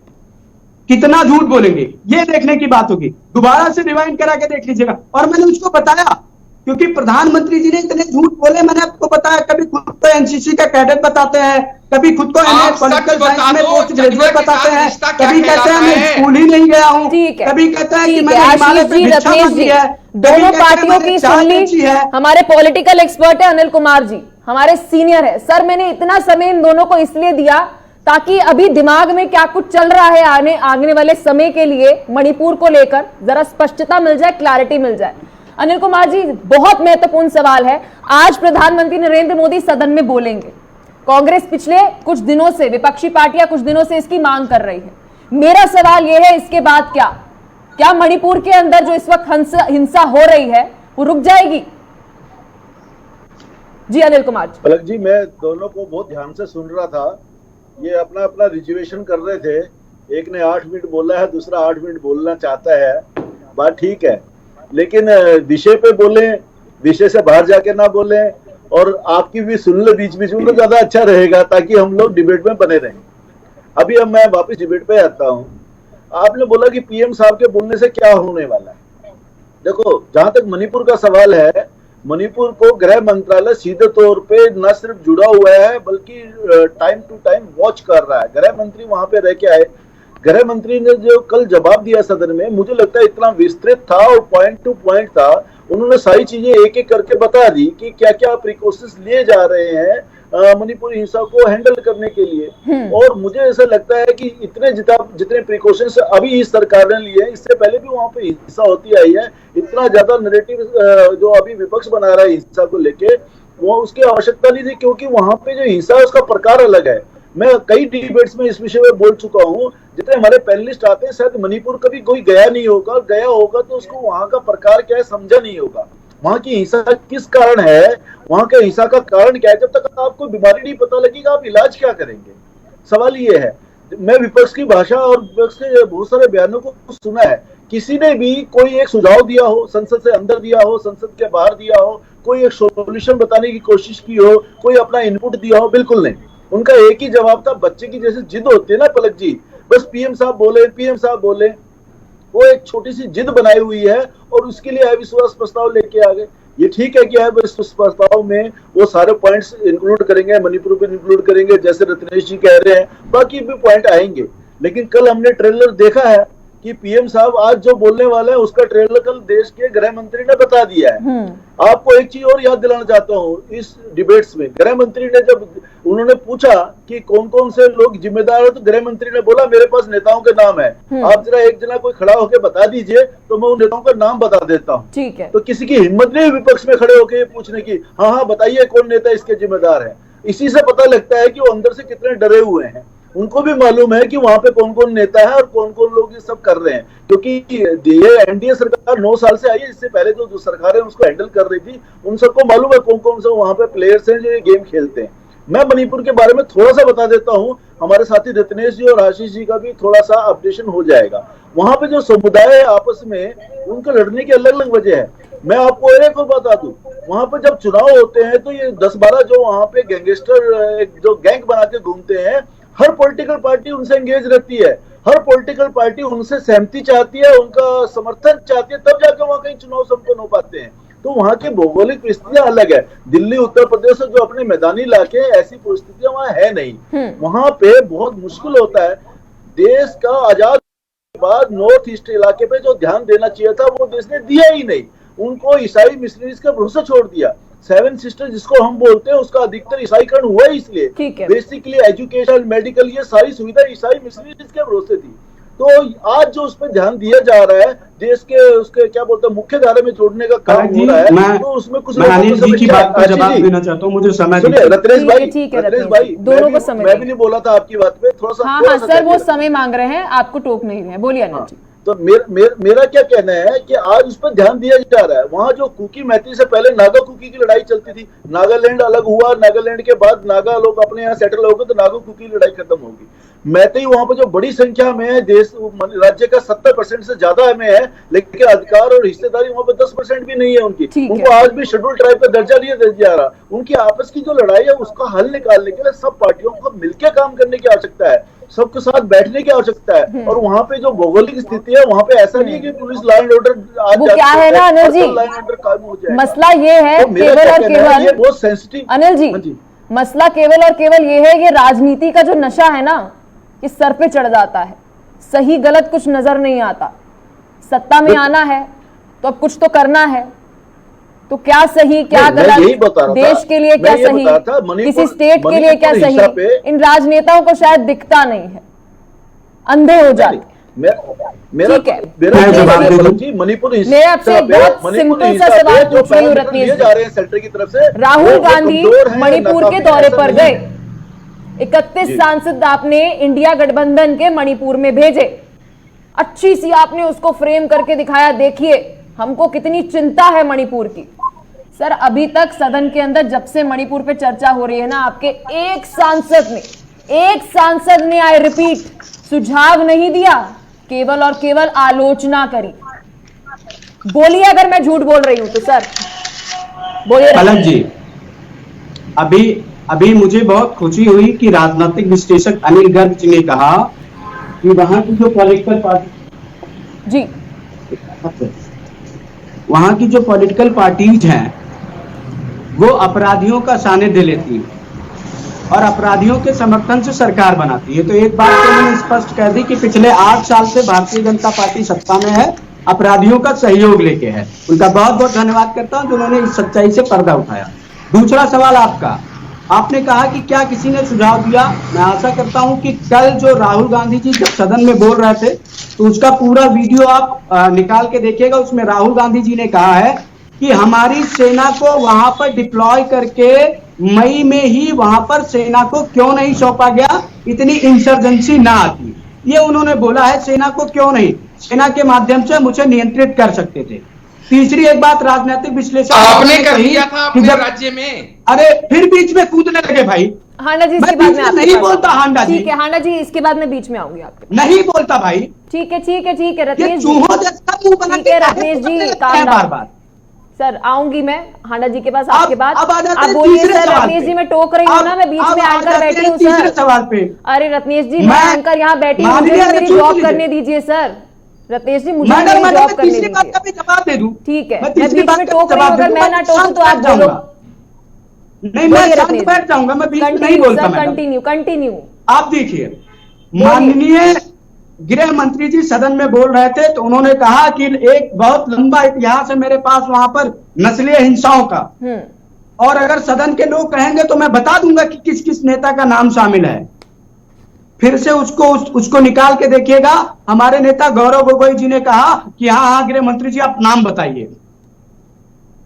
Speaker 5: कितना झूठ बोलेंगे ये देखने की बात होगी। दोबारा से रिवाइंड करा के देख लीजिएगा। और मैंने उसको बताया, क्योंकि प्रधानमंत्री जी ने इतने झूठ बोले, मैंने आपको बताया। कभी खुद को एनसीसी का कैडेट बताते हैं, कभी खुद को पॉलिटिकल साइंस में पोस्ट ग्रेजुएट बताते हैं, कभी कहते हैं मैं स्कूल ही नहीं गया हूं,
Speaker 1: ठीक है,
Speaker 5: कभी कहते हैं कि
Speaker 1: ठीक
Speaker 5: मैंने
Speaker 1: है।
Speaker 5: हिमालय
Speaker 1: आशीष
Speaker 5: पे
Speaker 1: जी,
Speaker 5: भिक्षा
Speaker 1: रत्नेश
Speaker 5: मांगी
Speaker 1: जी,
Speaker 5: है,
Speaker 1: दोनों
Speaker 5: कभी कहते हैं
Speaker 1: पार्टियों
Speaker 5: मैंने
Speaker 1: की
Speaker 5: चाय
Speaker 1: सुन
Speaker 5: बेची
Speaker 1: ली।
Speaker 5: है।
Speaker 1: हमारे पॉलिटिकल एक्सपर्ट है अनिल कुमार जी, हमारे सीनियर है। सर मैंने इतना समय इन दोनों को इसलिए दिया ताकि अभी दिमाग में क्या कुछ चल रहा है आने वाले समय के लिए मणिपुर को लेकर जरा स्पष्टता मिल जाए, क्लैरिटी मिल जाए। अनिल कुमार जी, बहुत महत्वपूर्ण सवाल है। आज प्रधानमंत्री नरेंद्र मोदी सदन में बोलेंगे। कांग्रेस पिछले कुछ दिनों से, विपक्षी पार्टियां कुछ दिनों से इसकी मांग कर रही है। मेरा सवाल यह है, इसके बाद क्या मणिपुर के अंदर जो इस वक्त हिंसा हो रही है वो रुक जाएगी? जी अनिल कुमार जी।
Speaker 6: पलक जी, मैं दोनों को बहुत ध्यान से सुन रहा था। ये अपना अपना रिजर्वेशन कर रहे थे। एक ने 8 मिनट बोला है, दूसरा 8 मिनट बोलना चाहता है। बात ठीक है, लेकिन विषय पे बोले, विषय से बाहर जाके ना बोले, और आपकी भी सुन ले बीच बीच में, तो ज्यादा अच्छा रहेगा, ताकि हम लोग डिबेट में बने रहें। अभी अब मैं वापस डिबेट पे आता हूँ। आपने बोला कि पीएम साहब के बोलने से क्या होने वाला है। देखो, जहां तक मणिपुर का सवाल है, मणिपुर को गृह मंत्रालय सीधे तौर पे न सिर्फ जुड़ा हुआ है, बल्कि टाइम टू टाइम वॉच कर रहा है। गृह मंत्री वहां पे रह के आए। गृह मंत्री ने जो कल जवाब दिया सदन में, मुझे लगता है इतना विस्तृत था और पॉइंट टू पॉइंट था। उन्होंने सारी चीजें एक एक करके बता दी कि क्या क्या प्रिकॉशंस लिए जा रहे हैं मणिपुरी हिंसा को हैंडल करने के लिए। और मुझे ऐसा लगता है कि जितने प्रिकॉशंस अभी इस सरकार ने लिए हैं, इससे पहले भी वहां पे हिंसा होती आई है। इतना ज्यादा नैरेटिव जो अभी विपक्ष बना रहा है हिंसा को लेके, वो उसकी आवश्यकता नहीं थी, क्योंकि वहां पे जो हिंसा है उसका प्रकार अलग है। मैं कई डिबेट्स में इस विषय में बोल चुका हूँ। जितने हमारे पैनलिस्ट आते हैं, शायद मणिपुर कभी कोई गया नहीं होगा, गया होगा तो उसको वहां का प्रकार क्या है समझा नहीं होगा। वहां की हिंसा किस कारण है, वहां के हिंसा का कारण क्या है। जब तक आपको बीमारी नहीं पता लगेगा, आप इलाज क्या करेंगे? सवाल ये है। मैं विपक्ष की भाषा और विपक्ष के बहुत सारे बयानों को सुना है। किसी ने भी कोई एक सुझाव दिया हो, संसद से अंदर दिया हो, संसद के बाहर दिया हो, कोई एक सोल्यूशन बताने की कोशिश की हो, कोई अपना इनपुट दिया हो? बिल्कुल नहीं। उनका एक ही जवाब था, बच्चे की जैसे जिद होती है ना पलक जी, बस पीएम साहब बोले, पीएम साहब बोले। वो एक छोटी सी जिद बनाई हुई है और उसके लिए अविश्वास प्रस्ताव लेके आ गए। ये ठीक है कि अविश्वास प्रस्ताव में वो सारे पॉइंट्स इंक्लूड करेंगे, मणिपुर भी इंक्लूड करेंगे जैसे रत्नेश जी कह रहे हैं, बाकी भी पॉइंट आएंगे। लेकिन कल हमने ट्रेलर देखा है कि पीएम साहब आज जो बोलने वाले हैं उसका ट्रेलर कल देश के गृह मंत्री ने बता दिया है। आपको एक चीज और याद दिलाना चाहता हूँ, इस डिबेट्स में गृह मंत्री ने जब उन्होंने पूछा कि कौन कौन से लोग जिम्मेदार है, तो गृह मंत्री ने बोला मेरे पास नेताओं के नाम है, आप जरा एक जना कोई खड़ा होकर बता दीजिए तो मैं उन नेताओं का नाम बता देता हूँ।
Speaker 1: ठीक है।
Speaker 6: तो किसी की हिम्मत नहीं विपक्ष में खड़े होकर पूछने की, हाँ हाँ बताइए कौन नेता इसके जिम्मेदार है। इसी से पता लगता है कि वो अंदर से कितने डरे हुए हैं। उनको भी मालूम है कि वहां पे कौन कौन नेता है और कौन कौन लोग ये सब कर रहे हैं, क्योंकि ये एनडीए सरकार 9 साल से आई है, इससे पहले जो सरकारें उसको हैंडल कर रही थी उन सबको मालूम है कौन कौन से वहां पे प्लेयर्स हैं जो ये गेम खेलते हैं। मैं मणिपुर के बारे में थोड़ा सा बता देता हूं, हमारे साथी रत्नेश जी और आशीष जी का भी थोड़ा सा अपडेशन हो जाएगा। वहां पे जो समुदाय है आपस में, उनके लड़ने की अलग अलग वजह है। मैं आपको एक और बता दूं, वहां पे जब चुनाव होते हैं तो ये 10-12 जो वहां पे गैंगस्टर जो गैंग बना के घूमते हैं, हर पॉलिटिकल पार्टी उनसे एंगेज रहती है, हर पॉलिटिकल पार्टी उनसे सहमति चाहती है, उनका समर्थन चाहती है, तब जाकर वहां कहीं चुनाव संपन्न हो पाते हैं। तो वहां की भौगोलिक परिस्थितियां अलग है। दिल्ली उत्तर प्रदेश जो अपने मैदानी इलाके, ऐसी परिस्थितियां वहां है नहीं। वहां पे बहुत मुश्किल होता है। देश का आजाद के बाद नॉर्थ ईस्ट इलाके पे जो ध्यान देना चाहिए था वो देश ने दिया ही नहीं। उनको ईसाई मिशनरीज का भरोसा छोड़ दिया। 7 सिस्टर जिसको हम बोलते हैं उसका अधिकतर ईसाईकरण हुआ ही इसलिए। बेसिकली एजुकेशन, मेडिकल, ये सारी सुविधा ईसाई मिशनरीज के भरोसे थी। तो आज जो उस पर ध्यान दिया जा रहा है, देश के उसके क्या बोलते हैं मुख्य धारे में जोड़ने का काम हो रहा है, तो उसमें कुछ
Speaker 5: अनिल जी की बात पर जवाब देना चाहता हूँ, मुझे समय
Speaker 6: सुनिए रत्नेश भाई,
Speaker 1: दोनों को समय
Speaker 6: मैं भी नहीं बोला था आपकी बात पे, थोड़ा सा
Speaker 1: हाँ सर वो समय मांग रहे हैं, आपको टोक नहीं रहे हैं, बोलिए अनिल जी।
Speaker 6: तो मेरा क्या कहना है कि आज उस पर ध्यान दिया जा रहा है। वहां जो कुकी मैती से पहले नागा कुकी की लड़ाई चलती थी, नागालैंड अलग हुआ, नागालैंड के बाद नागा लोग अपने यहाँ सेटल हो गए तो नागा कुकी लड़ाई खत्म होगी। मैती वहां पर जो बड़ी संख्या में है, देश राज्य का 70% से ज्यादा में है, लेकिन अधिकार और हिस्सेदारी वहां पर 10% भी नहीं है उनकी। उनको आज भी शेड्यूल ट्राइब का दर्जा नहीं दिया जा रहा। उनकी आपस की जो लड़ाई है उसका हल निकालने के लिए सब पार्टियों को मिलकर काम करने की आवश्यकता है, सबके साथ बैठने की आवश्यकता है। और वहाँ पे जो भौगोलिक स्थिति है वहाँ पे ऐसा नहीं है कि पुलिस लॉ एंड ऑर्डर आज
Speaker 1: वो क्या है ना Anil ji,
Speaker 6: law and order कायम हो जाए।
Speaker 1: मसला ये है
Speaker 6: तो
Speaker 1: केवल और केवल,
Speaker 6: ये बहुत सेंसिटिव
Speaker 1: अनिल जी मसला केवल और केवल ये है कि राजनीति का जो नशा है ना ये सर पे चढ़ जाता है, सही गलत कुछ नजर नहीं आता। सत्ता में आना है तो अब कुछ तो करना है, तो क्या सही क्या गलत, देश के लिए क्या सही, किसी स्टेट के लिए क्या सही, इन राजनेताओं को शायद दिखता नहीं है, अंधे हो जाते। ठीक है, मैं आपसे बहुत सिंपल सा सवाल पूछ रही हूँ रत्नेश जी। राहुल गांधी मणिपुर के दौरे पर गए, 31 सांसद आपने इंडिया गठबंधन के मणिपुर में भेजे, अच्छी सी आपने उसको फ्रेम करके दिखाया, देखिए हमको कितनी चिंता है मणिपुर की। सर अभी तक सदन के अंदर जब से मणिपुर पे चर्चा हो रही है ना, आपके एक सांसद ने आई रिपीट सुझाव नहीं दिया, केवल और केवल आलोचना करी। बोलिए अगर मैं झूठ बोल रही हूं तो सर बोलिए।
Speaker 5: पलक जी, अभी मुझे बहुत खुशी हुई कि राजनीतिक विश्लेषक अनिल गर्ग जी ने कहा कि वहां की जो पॉलिटिकल पार्टी
Speaker 1: जी
Speaker 5: वहां की जो पॉलिटिकल पार्टीज हैं वो अपराधियों का सानिध्य लेती है और अपराधियों के समर्थन से सरकार बनाती है। तो एक बात तो मैंने स्पष्ट कह दी कि पिछले 8 साल से भारतीय जनता पार्टी सत्ता में है, अपराधियों का सहयोग लेके है। उनका बहुत बहुत धन्यवाद करता हूं जिन्होंने इस सच्चाई से पर्दा उठाया। दूसरा सवाल आपका, आपने कहा कि क्या किसी ने सुझाव दिया। मैं आशा करता हूं कि कल जो राहुल गांधी जी जब सदन में बोल रहे थे तो उसका पूरा वीडियो आप निकाल के देखिएगा। उसमें राहुल गांधी जी ने कहा है कि हमारी सेना को वहां पर डिप्लॉय करके मई में ही वहां पर सेना को क्यों नहीं सौंपा गया, इतनी इंसर्जेंसी ना आती। ये उन्होंने बोला है, सेना को क्यों नहीं, सेना के माध्यम से मुझे नियंत्रित कर सकते थे। तीसरी एक बात राजनीतिक विश्लेषक
Speaker 2: आपने कर दिया था अपने राज्य में।
Speaker 5: अरे फिर बीच में कूदने लगे भाई।
Speaker 1: हांडा जी इसके बाद में
Speaker 5: नहीं बोलता। हांडा जी
Speaker 1: ठीक है, हांडा जी इसके बाद में बीच में आऊंगी आपके।
Speaker 5: नहीं बोलता भाई।
Speaker 1: ठीक है ठीक है ठीक है रत्नेश जी,
Speaker 5: ठीक
Speaker 1: है रत्नेश जी बार बार सर आऊंगी मैं हांडा जी के पास आपके बाद। अब बोलिए सर। रत्नेश जी मैं टोक रही हूँ ना, मैं बीच में आकर बैठी हूँ सर।
Speaker 5: सवाल पे
Speaker 1: अरे रत्नेश जी मैं आकर यहाँ बैठी हूँ, मुझे मेरी जॉब करने दीजिए सर। रत्नेश जी मुझे मेरी जॉब करने दीजिए।
Speaker 5: जवाब दे दूं?
Speaker 1: ठीक है, मैं बीच में टोक रही हूँ, अगर मैं ना टोकूं तो आप बोलो।
Speaker 5: नहीं मैं शांत बैठ जाऊंगा, मैं बीच में नहीं बोलता।
Speaker 1: कंटिन्यू
Speaker 5: आप देखिए, माननीय गृह मंत्री जी सदन में बोल रहे थे तो उन्होंने कहा कि एक बहुत लंबा इतिहास है मेरे पास वहां पर नस्लीय हिंसाओं का, और अगर सदन के लोग कहेंगे तो मैं बता दूंगा कि किस किस नेता का नाम शामिल है। फिर से उसको निकाल के देखिएगा। हमारे नेता गौरव गोगोई जी ने कहा कि हाँ गृह मंत्री जी आप नाम बताइए,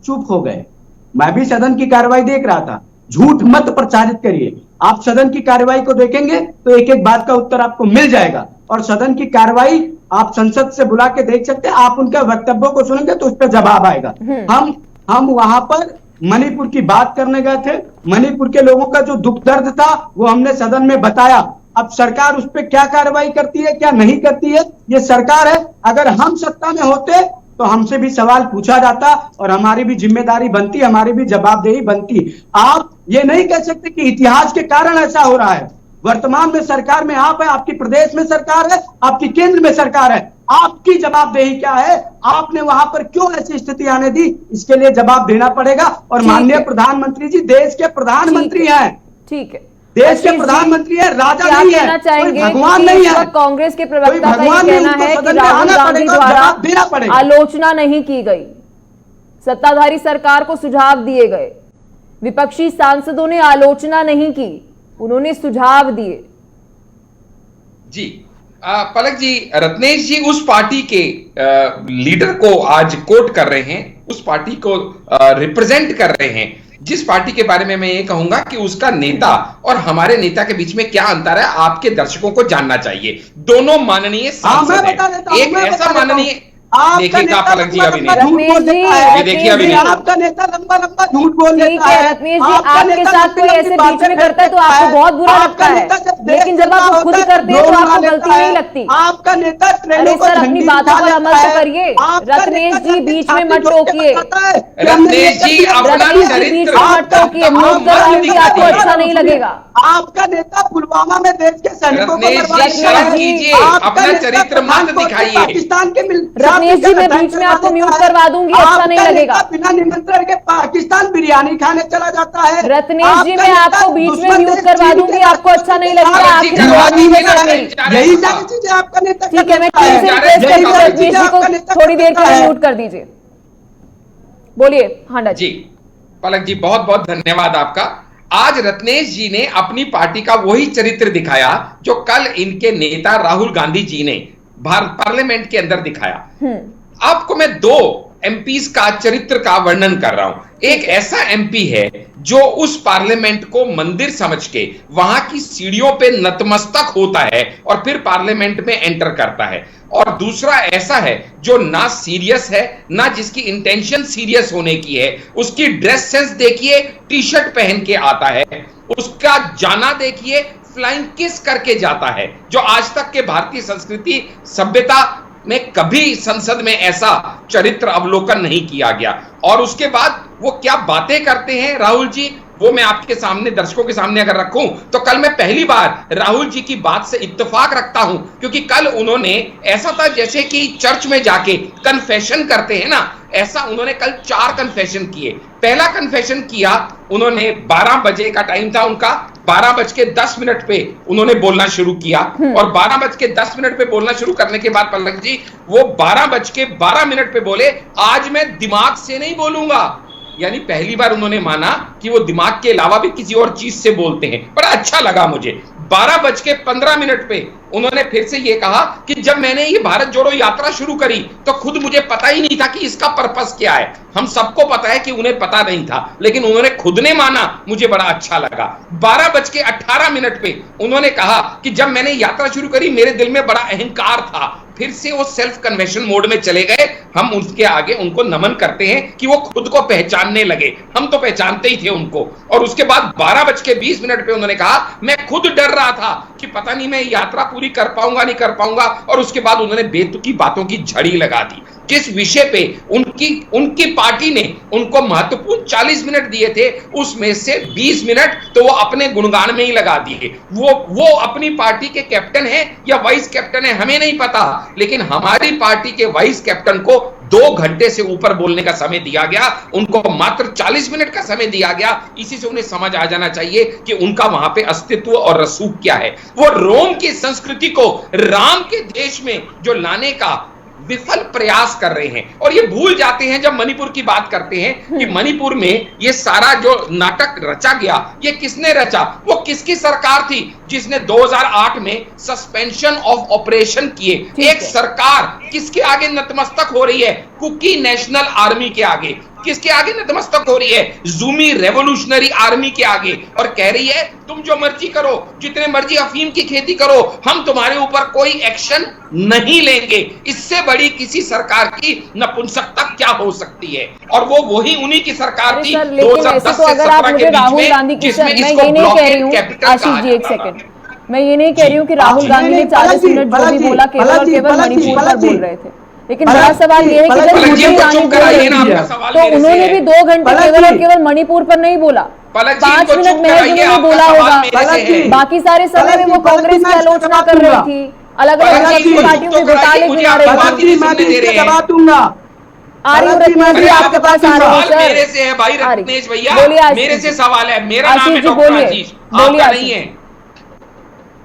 Speaker 5: चुप हो गए। मैं भी सदन की कार्रवाई देख रहा था, झूठ मत प्रचारित करिए। आप सदन की कार्यवाही को देखेंगे तो एक एक बात का उत्तर आपको मिल जाएगा, और सदन की कार्यवाही आप संसद से बुला के देख सकते हैं। आप उनके वक्तव्यों को सुनेंगे तो उस पर जवाब आएगा। हम वहां पर मणिपुर की बात करने गए थे। मणिपुर के लोगों का जो दुख दर्द था वो हमने सदन में बताया। अब सरकार उस पर क्या कार्रवाई करती है, क्या नहीं करती है, ये सरकार है। अगर हम सत्ता में होते तो हमसे भी सवाल पूछा जाता और हमारी भी जिम्मेदारी बनती, हमारी भी जवाबदेही बनती। आप ये नहीं कह सकते कि इतिहास के कारण ऐसा हो रहा है। वर्तमान में सरकार में आप है, आपकी प्रदेश में सरकार है, आपकी केंद्र में सरकार है। आपकी जवाबदेही क्या है? आपने वहां पर क्यों ऐसी स्थिति आने दी? इसके लिए जवाब देना पड़ेगा। और माननीय प्रधानमंत्री जी देश के प्रधानमंत्री हैं।
Speaker 1: ठीक है,
Speaker 5: देश के प्रधानमंत्री है, राजा नहीं है, कोई भगवान नहीं है।
Speaker 1: कांग्रेस के प्रवक्ता का ये कहना है कि राहुल गांधी द्वारा आलोचना नहीं की गई, सत्ताधारी सरकार को सुझाव दिए गए, विपक्षी सांसदों ने आलोचना नहीं की, उन्होंने सुझाव दिए।
Speaker 2: जी पलक जी, रत्नेश जी उस पार्टी के लीडर को आज कोट कर रहे हैं, उस पार्टी को रिप्रेजेंट कर रहे हैं, जिस पार्टी के बारे में मैं ये कहूंगा कि उसका नेता और हमारे नेता के बीच में क्या अंतर है, आपके दर्शकों को जानना चाहिए। दोनों माननीय सांसद हैं। एक ऐसा माननीय, देखिएगा पलक जी, अभी देखिए अभी
Speaker 3: आपका नेता लंबा लंबा झूठ बोल देता है।
Speaker 1: रत्नेश जी आपके साथ कोई ऐसे बीच में करता है तो आपको बहुत बुरा लगता है, लेकिन जब आप खुद करते हैं तो आपको गलती नहीं लगती।
Speaker 3: आपका नेता
Speaker 1: अरे सर, अपनी बातों पर अमल तो करिए। रत्नेश जी बीच में मत टोकिए,
Speaker 2: रत्नेश जी अपना चरित्र
Speaker 1: मत टोकिए, म्यूट करवाएंगे, आपको अच्छा नहीं लगेगा।
Speaker 3: आपका नेता पुलवामा में देश के सैनिकों को
Speaker 2: अपना चरित्र मत दिखाइए।
Speaker 3: पाकिस्तान के
Speaker 1: रत्नेश जी मैं बीच में आपको म्यूट करवा दूंगी, अच्छा नहीं लगेगा।
Speaker 3: बिना निमंत्रण के पाकिस्तान बिरयानी खाने चला जाता है।
Speaker 1: रत्नेश जी मैं आपको बीच में म्यूट करवा दूंगी, आपको अच्छा नहीं लगेगा।
Speaker 3: यही सारी चीजें आपका नेता।
Speaker 1: ठीक है, मैं फिर से रिक्वेस्ट करूंगा रत्नेश जी को थोड़ी देर के लिए म्यूट कर दीजिए। बोलिए हांडा जी।
Speaker 2: पलक जी बहुत बहुत धन्यवाद आपका। आज रत्नेश जी ने अपनी पार्टी का वही चरित्र दिखाया जो कल इनके नेता राहुल गांधी जी ने पार्लियामेंट के अंदर दिखाया। आपको मैं दो एमपीज का चरित्र का वर्णन कर रहा हूं। एक ऐसा एमपी है जो उस पार्लियामेंट को मंदिर समझ के वहां की सीढ़ियों पे नतमस्तक होता है और फिर पार्लियामेंट में एंटर करता है, और दूसरा ऐसा है जो ना सीरियस है, ना जिसकी इंटेंशन सीरियस होने की है। उसकी ड्रेस सेंस देखिए, टी शर्ट पहन के आता है, उसका जाना देखिए, फ्लाइंग किस करके जाता है, जो आज तक के भारतीय संस्कृति सभ्यता में कभी संसद में ऐसा चरित्र अवलोकन नहीं किया गया। और उसके बाद वो क्या बातें करते हैं राहुल जी, वो मैं आपके सामने, दर्शकों के सामने अगर रखूं तो कल मैं पहली बार राहुल जी की बात से इत्तेफाक रखता हूं, क्योंकि कल उन्होंने ऐसा था जैसे कि चर्च में जाके कन्फेशन करते हैं ना, ऐसा उन्होंने कल 4 कन्फेशन किए। पहला कन्फेशन किया उन्होंने 12 बजे का टाइम था उनका, 12:10 पे उन्होंने बोलना शुरू किया, और 12:10 पे बोलना शुरू करने के बाद पलक जी वो 12:12 पे बोले आज मैं दिमाग से नहीं बोलूंगा। यानी पहली बार उन्होंने माना कि वो दिमाग के अलावा भी किसी और चीज से बोलते हैं। बड़ा अच्छा लगा मुझे। 12:15 पे उन्होंने फिर से ये कहा कि जब मैंने ये भारत जोड़ो यात्रा शुरू करी तो खुद मुझे पता ही नहीं था कि इसका पर्पस क्या है। हम सबको पता है कि उन्हें पता नहीं था, लेकिन उन्होंने खुद ने माना, मुझे बड़ा अच्छा लगा। 12:18 पे उन्होंने कहा कि जब मैंने यात्रा शुरू करी मेरे दिल में बड़ा अहंकार था। फिर से वो सेल्फ कन्वेंशन मोड में चले गए। हम उसके आगे उनको नमन करते हैं कि वो खुद को पहचानने लगे, हम तो पहचानते ही थे उनको। और उसके बाद 12:20 पे उन्होंने कहा मैं खुद डर रहा था कि पता नहीं मैं यात्रा पूरी कर पाऊंगा नहीं कर पाऊंगा। और उसके बाद उन्होंने बेतुकी बातों की झड़ी लगा दी, जिस विषय पे उनकी पार्टी ने उनको महत्वपूर्ण 40 मिनट दिए थे, उसमें से 20 मिनट तो वो अपने गुणगान में ही लगा दिए। वो अपनी पार्टी के कैप्टन है या वाइस कैप्टन है हमें नहीं पता, लेकिन हमारी पार्टी के वाइस कैप्टन को 2 घंटे से ऊपर बोलने का समय दिया गया, उनको मात्र 40 मिनट का समय दिया गया। इसी से उन्हें समझ आ जाना चाहिए कि उनका वहां पे अस्तित्व और रसूख क्या है। वो रोम की संस्कृति को राम के देश में जो लाने का विफल प्रयास कर रहे हैं, और ये भूल जाते हैं जब मणिपुर की बात करते हैं कि मणिपुर में ये सारा जो नाटक रचा गया ये किसने रचा। वो किसकी सरकार थी जिसने 2008 में सस्पेंशन ऑफ ऑपरेशन किए। एक सरकार किसके आगे नतमस्तक हो रही है? कुकी नेशनल आर्मी के आगे। किसके आगे नतमस्तक हो रही है? जूमी रेवोल्यूशनरी आर्मी के आगे, और कह रही है तुम जो मर्जी करो, जितने मर्जी अफीम की खेती करो, हम तुम्हारे ऊपर कोई एक्शन नहीं लेंगे। इससे बड़ी किसी सरकार की नपुंसकता क्या हो सकती है? और वो वही उन्हीं की सरकार थी 2010 से 17 के बीच में, जिसमें इसको ब्लॉकेड कैपिटल कहा जाता था।
Speaker 1: मैं ये नहीं कह रही हूँ कि राहुल गांधी ने 40 मिनट जो भी बोला केवल और केवल मणिपुर पर बोल रहे थे, लेकिन बड़ा सवाल ये है कि जब स्मृति ईरानी बोल रही थी तो उन्होंने भी 2 घंटे केवल और केवल मणिपुर पर नहीं बोला, 5 मिनट महज उन्होंने बोला होगा। बाकी सारे समय में वो कांग्रेस की आलोचना कर रही थी, अलग अलग राजनीतिक पार्टियों के घोटाले गिना रही थी। रत्नेश जी आपके पास आ रहे हैं सर।
Speaker 2: मेरे से है भाई रत्नेश भैया,
Speaker 1: बोलिए
Speaker 2: मेरे से सवाल है, मेरा नाम है डॉक्टर आशीष, आपका नहीं है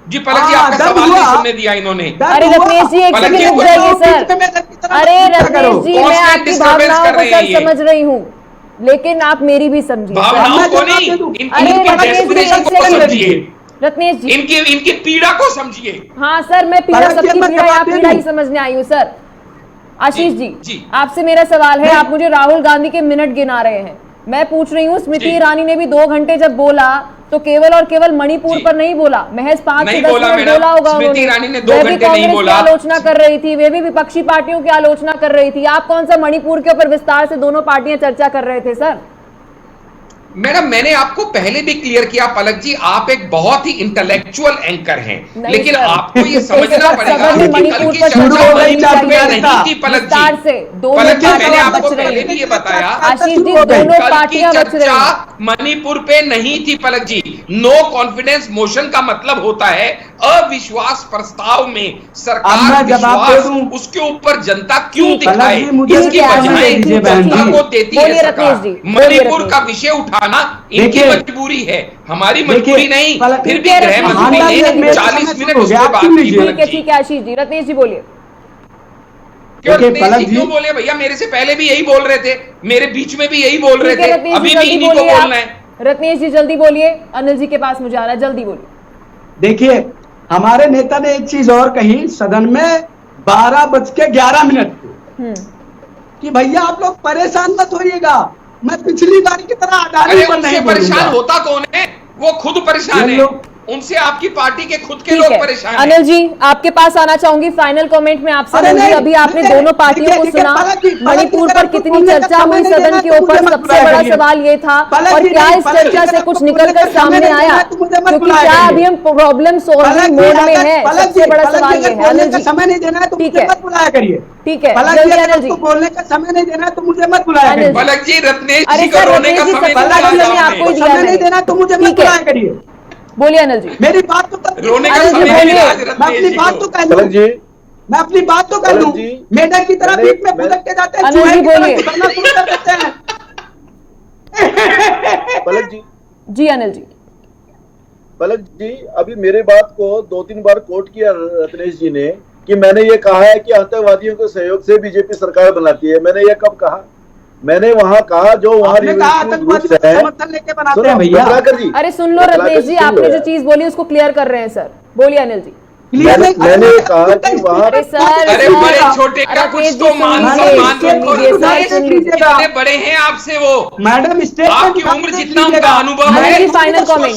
Speaker 2: जी। पलक जी आपका सवाल नहीं सुनने दिया इन्होंने।
Speaker 1: अरे रत्नेश जी एक सेकंड रुक जाइए सर। अरे रत्नेश जी मैं आपकी भावनाओं को सर समझ रही हूँ, लेकिन आप मेरी भी समझिए।
Speaker 2: भावनाओं को नहीं,
Speaker 1: रत्नेश जी
Speaker 2: इनकी पीड़ा को समझिए।
Speaker 1: हाँ सर, मैं पीड़ा सबकी पीड़ा ही समझने आई हूँ सर। आशीष जी आपसे मेरा सवाल है, आप मुझे राहुल गांधी के मिनट गिना रहे हैं, मैं पूछ रही हूँ स्मृति ईरानी ने भी 2 घंटे जब बोला तो केवल और केवल मणिपुर पर नहीं बोला, महज 5 से 10 मिनट बोला होगा उन्होंने। वह भी कांग्रेस की आलोचना कर रही थी, वे भी विपक्षी पार्टियों की आलोचना कर रही थी। आप कौन सा मणिपुर के ऊपर विस्तार से दोनों पार्टियां चर्चा कर रहे थे सर?
Speaker 2: मैडम मैंने आपको पहले भी क्लियर किया पलक जी, आप एक बहुत ही इंटेलेक्चुअल एंकर हैं, लेकिन आपको ये समझना पड़ेगा कि कल की चर्चा मणिपुर पे नहीं थी पलक जी। पलक जी मैंने आपको पहले भी ये बताया, कल की चर्चा मणिपुर पे नहीं थी पलक जी। नो कॉन्फिडेंस मोशन का मतलब होता है अविश्वास प्रस्ताव में सरकार विश्वास उसके ऊपर जनता क्यों दिखाए, इसकी बजाय जनता को देती है सरकार। मणिपुर का विषय उठाना इनकी मजबूरी है, हमारी मजबूरी नहीं। फिर भी गृह मंत्री ने 40 मिनट उस पर बात की।
Speaker 1: ठीक है आशीष जी, रत्नेश जी बोलिए।
Speaker 2: क्यों बोले भैया? मेरे से पहले भी यही बोल रहे थे, मेरे बीच में भी यही बोल रहे थे, अभी भी इन्हीं को बोलना है।
Speaker 1: रत्नेश जी जल्दी बोलिए, अनिल जी के पास मुझे आ रहा है, जल्दी बोलिए।
Speaker 3: देखिए हमारे नेता ने एक चीज और कही सदन में 12:11 को कि भैया आप लोग परेशान मत होइएगा, मैं पिछली बार की तरह अडानी पर नहीं
Speaker 2: परेशान होता कौन है? वो खुद परेशान है, उनसे आपकी पार्टी के खुद के लोग परेशान हैं।
Speaker 1: अनिल जी आपके पास आना चाहूंगी फाइनल कमेंट में आपसे। अभी आपने दोनों पार्टियों को सुना, मणिपुर पर कितनी चर्चा हुई सदन के ऊपर, सबसे बड़ा सवाल ये था, और क्या इस चर्चा से कुछ निकलकर सामने आया? क्योंकि क्या अभी हम प्रॉब्लम सॉल्विंग मोड में है, सबसे बड़ा सवाल ये है। अनिल जी
Speaker 3: समय नहीं देना है तो मुझे मत बुलाया करिए।
Speaker 1: ठीक है
Speaker 3: अनिल जी, बोलने का समय नहीं देना है तो मुझे मत बुलाया करिए।
Speaker 2: पलक जी रत्नेश जी को रोने का समय
Speaker 3: नहीं देना तो मुझे मत बुलाया करिए।
Speaker 1: बोलिए अनिल जी।
Speaker 3: मेरी बात तो
Speaker 2: रोने का समय नहीं,
Speaker 3: मैं अपनी बात तो कह लूं, मैं अपनी बात तो कह लूं। मेढक की तरह बीच में फुदक के जाते हैं,
Speaker 1: अनिल जी बोलिए।
Speaker 6: पलक जी
Speaker 1: जी अनिल जी।
Speaker 6: पलक जी अभी मेरे बात को 2-3 बार कोट किया रत्नेश जी ने कि मैंने ये कहा है कि आतंकवादियों के सहयोग से बीजेपी सरकार बनाती है। मैंने ये कब कहा? मैंने वहां कहा जो वहां
Speaker 3: समर्थन लेके बनाते हैं भैया।
Speaker 1: अरे सुन लो रत्नेश जी, आपने जो चीज बोली उसको क्लियर कर रहे हैं सर। बोलिए अनिल जी।
Speaker 6: मैंने कहा कि वहां
Speaker 2: अरे बड़े छोटे का कुछ तो मान सम्मान कितने बड़े हैं आपसे वो
Speaker 3: मैडम,
Speaker 2: आपकी उम्र जितना उनका अनुभव है।
Speaker 1: Final comment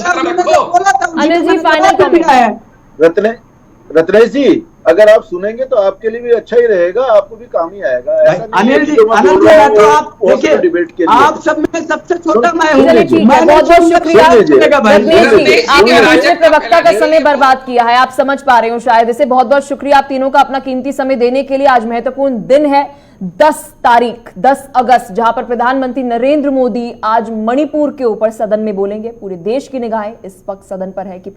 Speaker 1: Anil ji, final comment.
Speaker 6: Ratnesh जी अगर आप सुनेंगे तो आपके लिए भी अच्छा ही रहेगा, आपको भी काम ही आएगा।
Speaker 3: अनिल जी तो आप देखिए, डिबेट के लिए आप सब में सबसे छोटा मैं हूँ।
Speaker 1: बहुत बहुत शुक्रिया आपने प्रवक्ता का समय बर्बाद किया है, आप समझ पा रहे हो शायद इसे। बहुत बहुत शुक्रिया आप तीनों का अपना कीमती समय देने के लिए। आज महत्वपूर्ण दिन है, 10 अगस्त, जहां पर प्रधानमंत्री नरेंद्र मोदी आज मणिपुर के ऊपर सदन में बोलेंगे। पूरे देश की निगाहें इस वक्त सदन पर है कि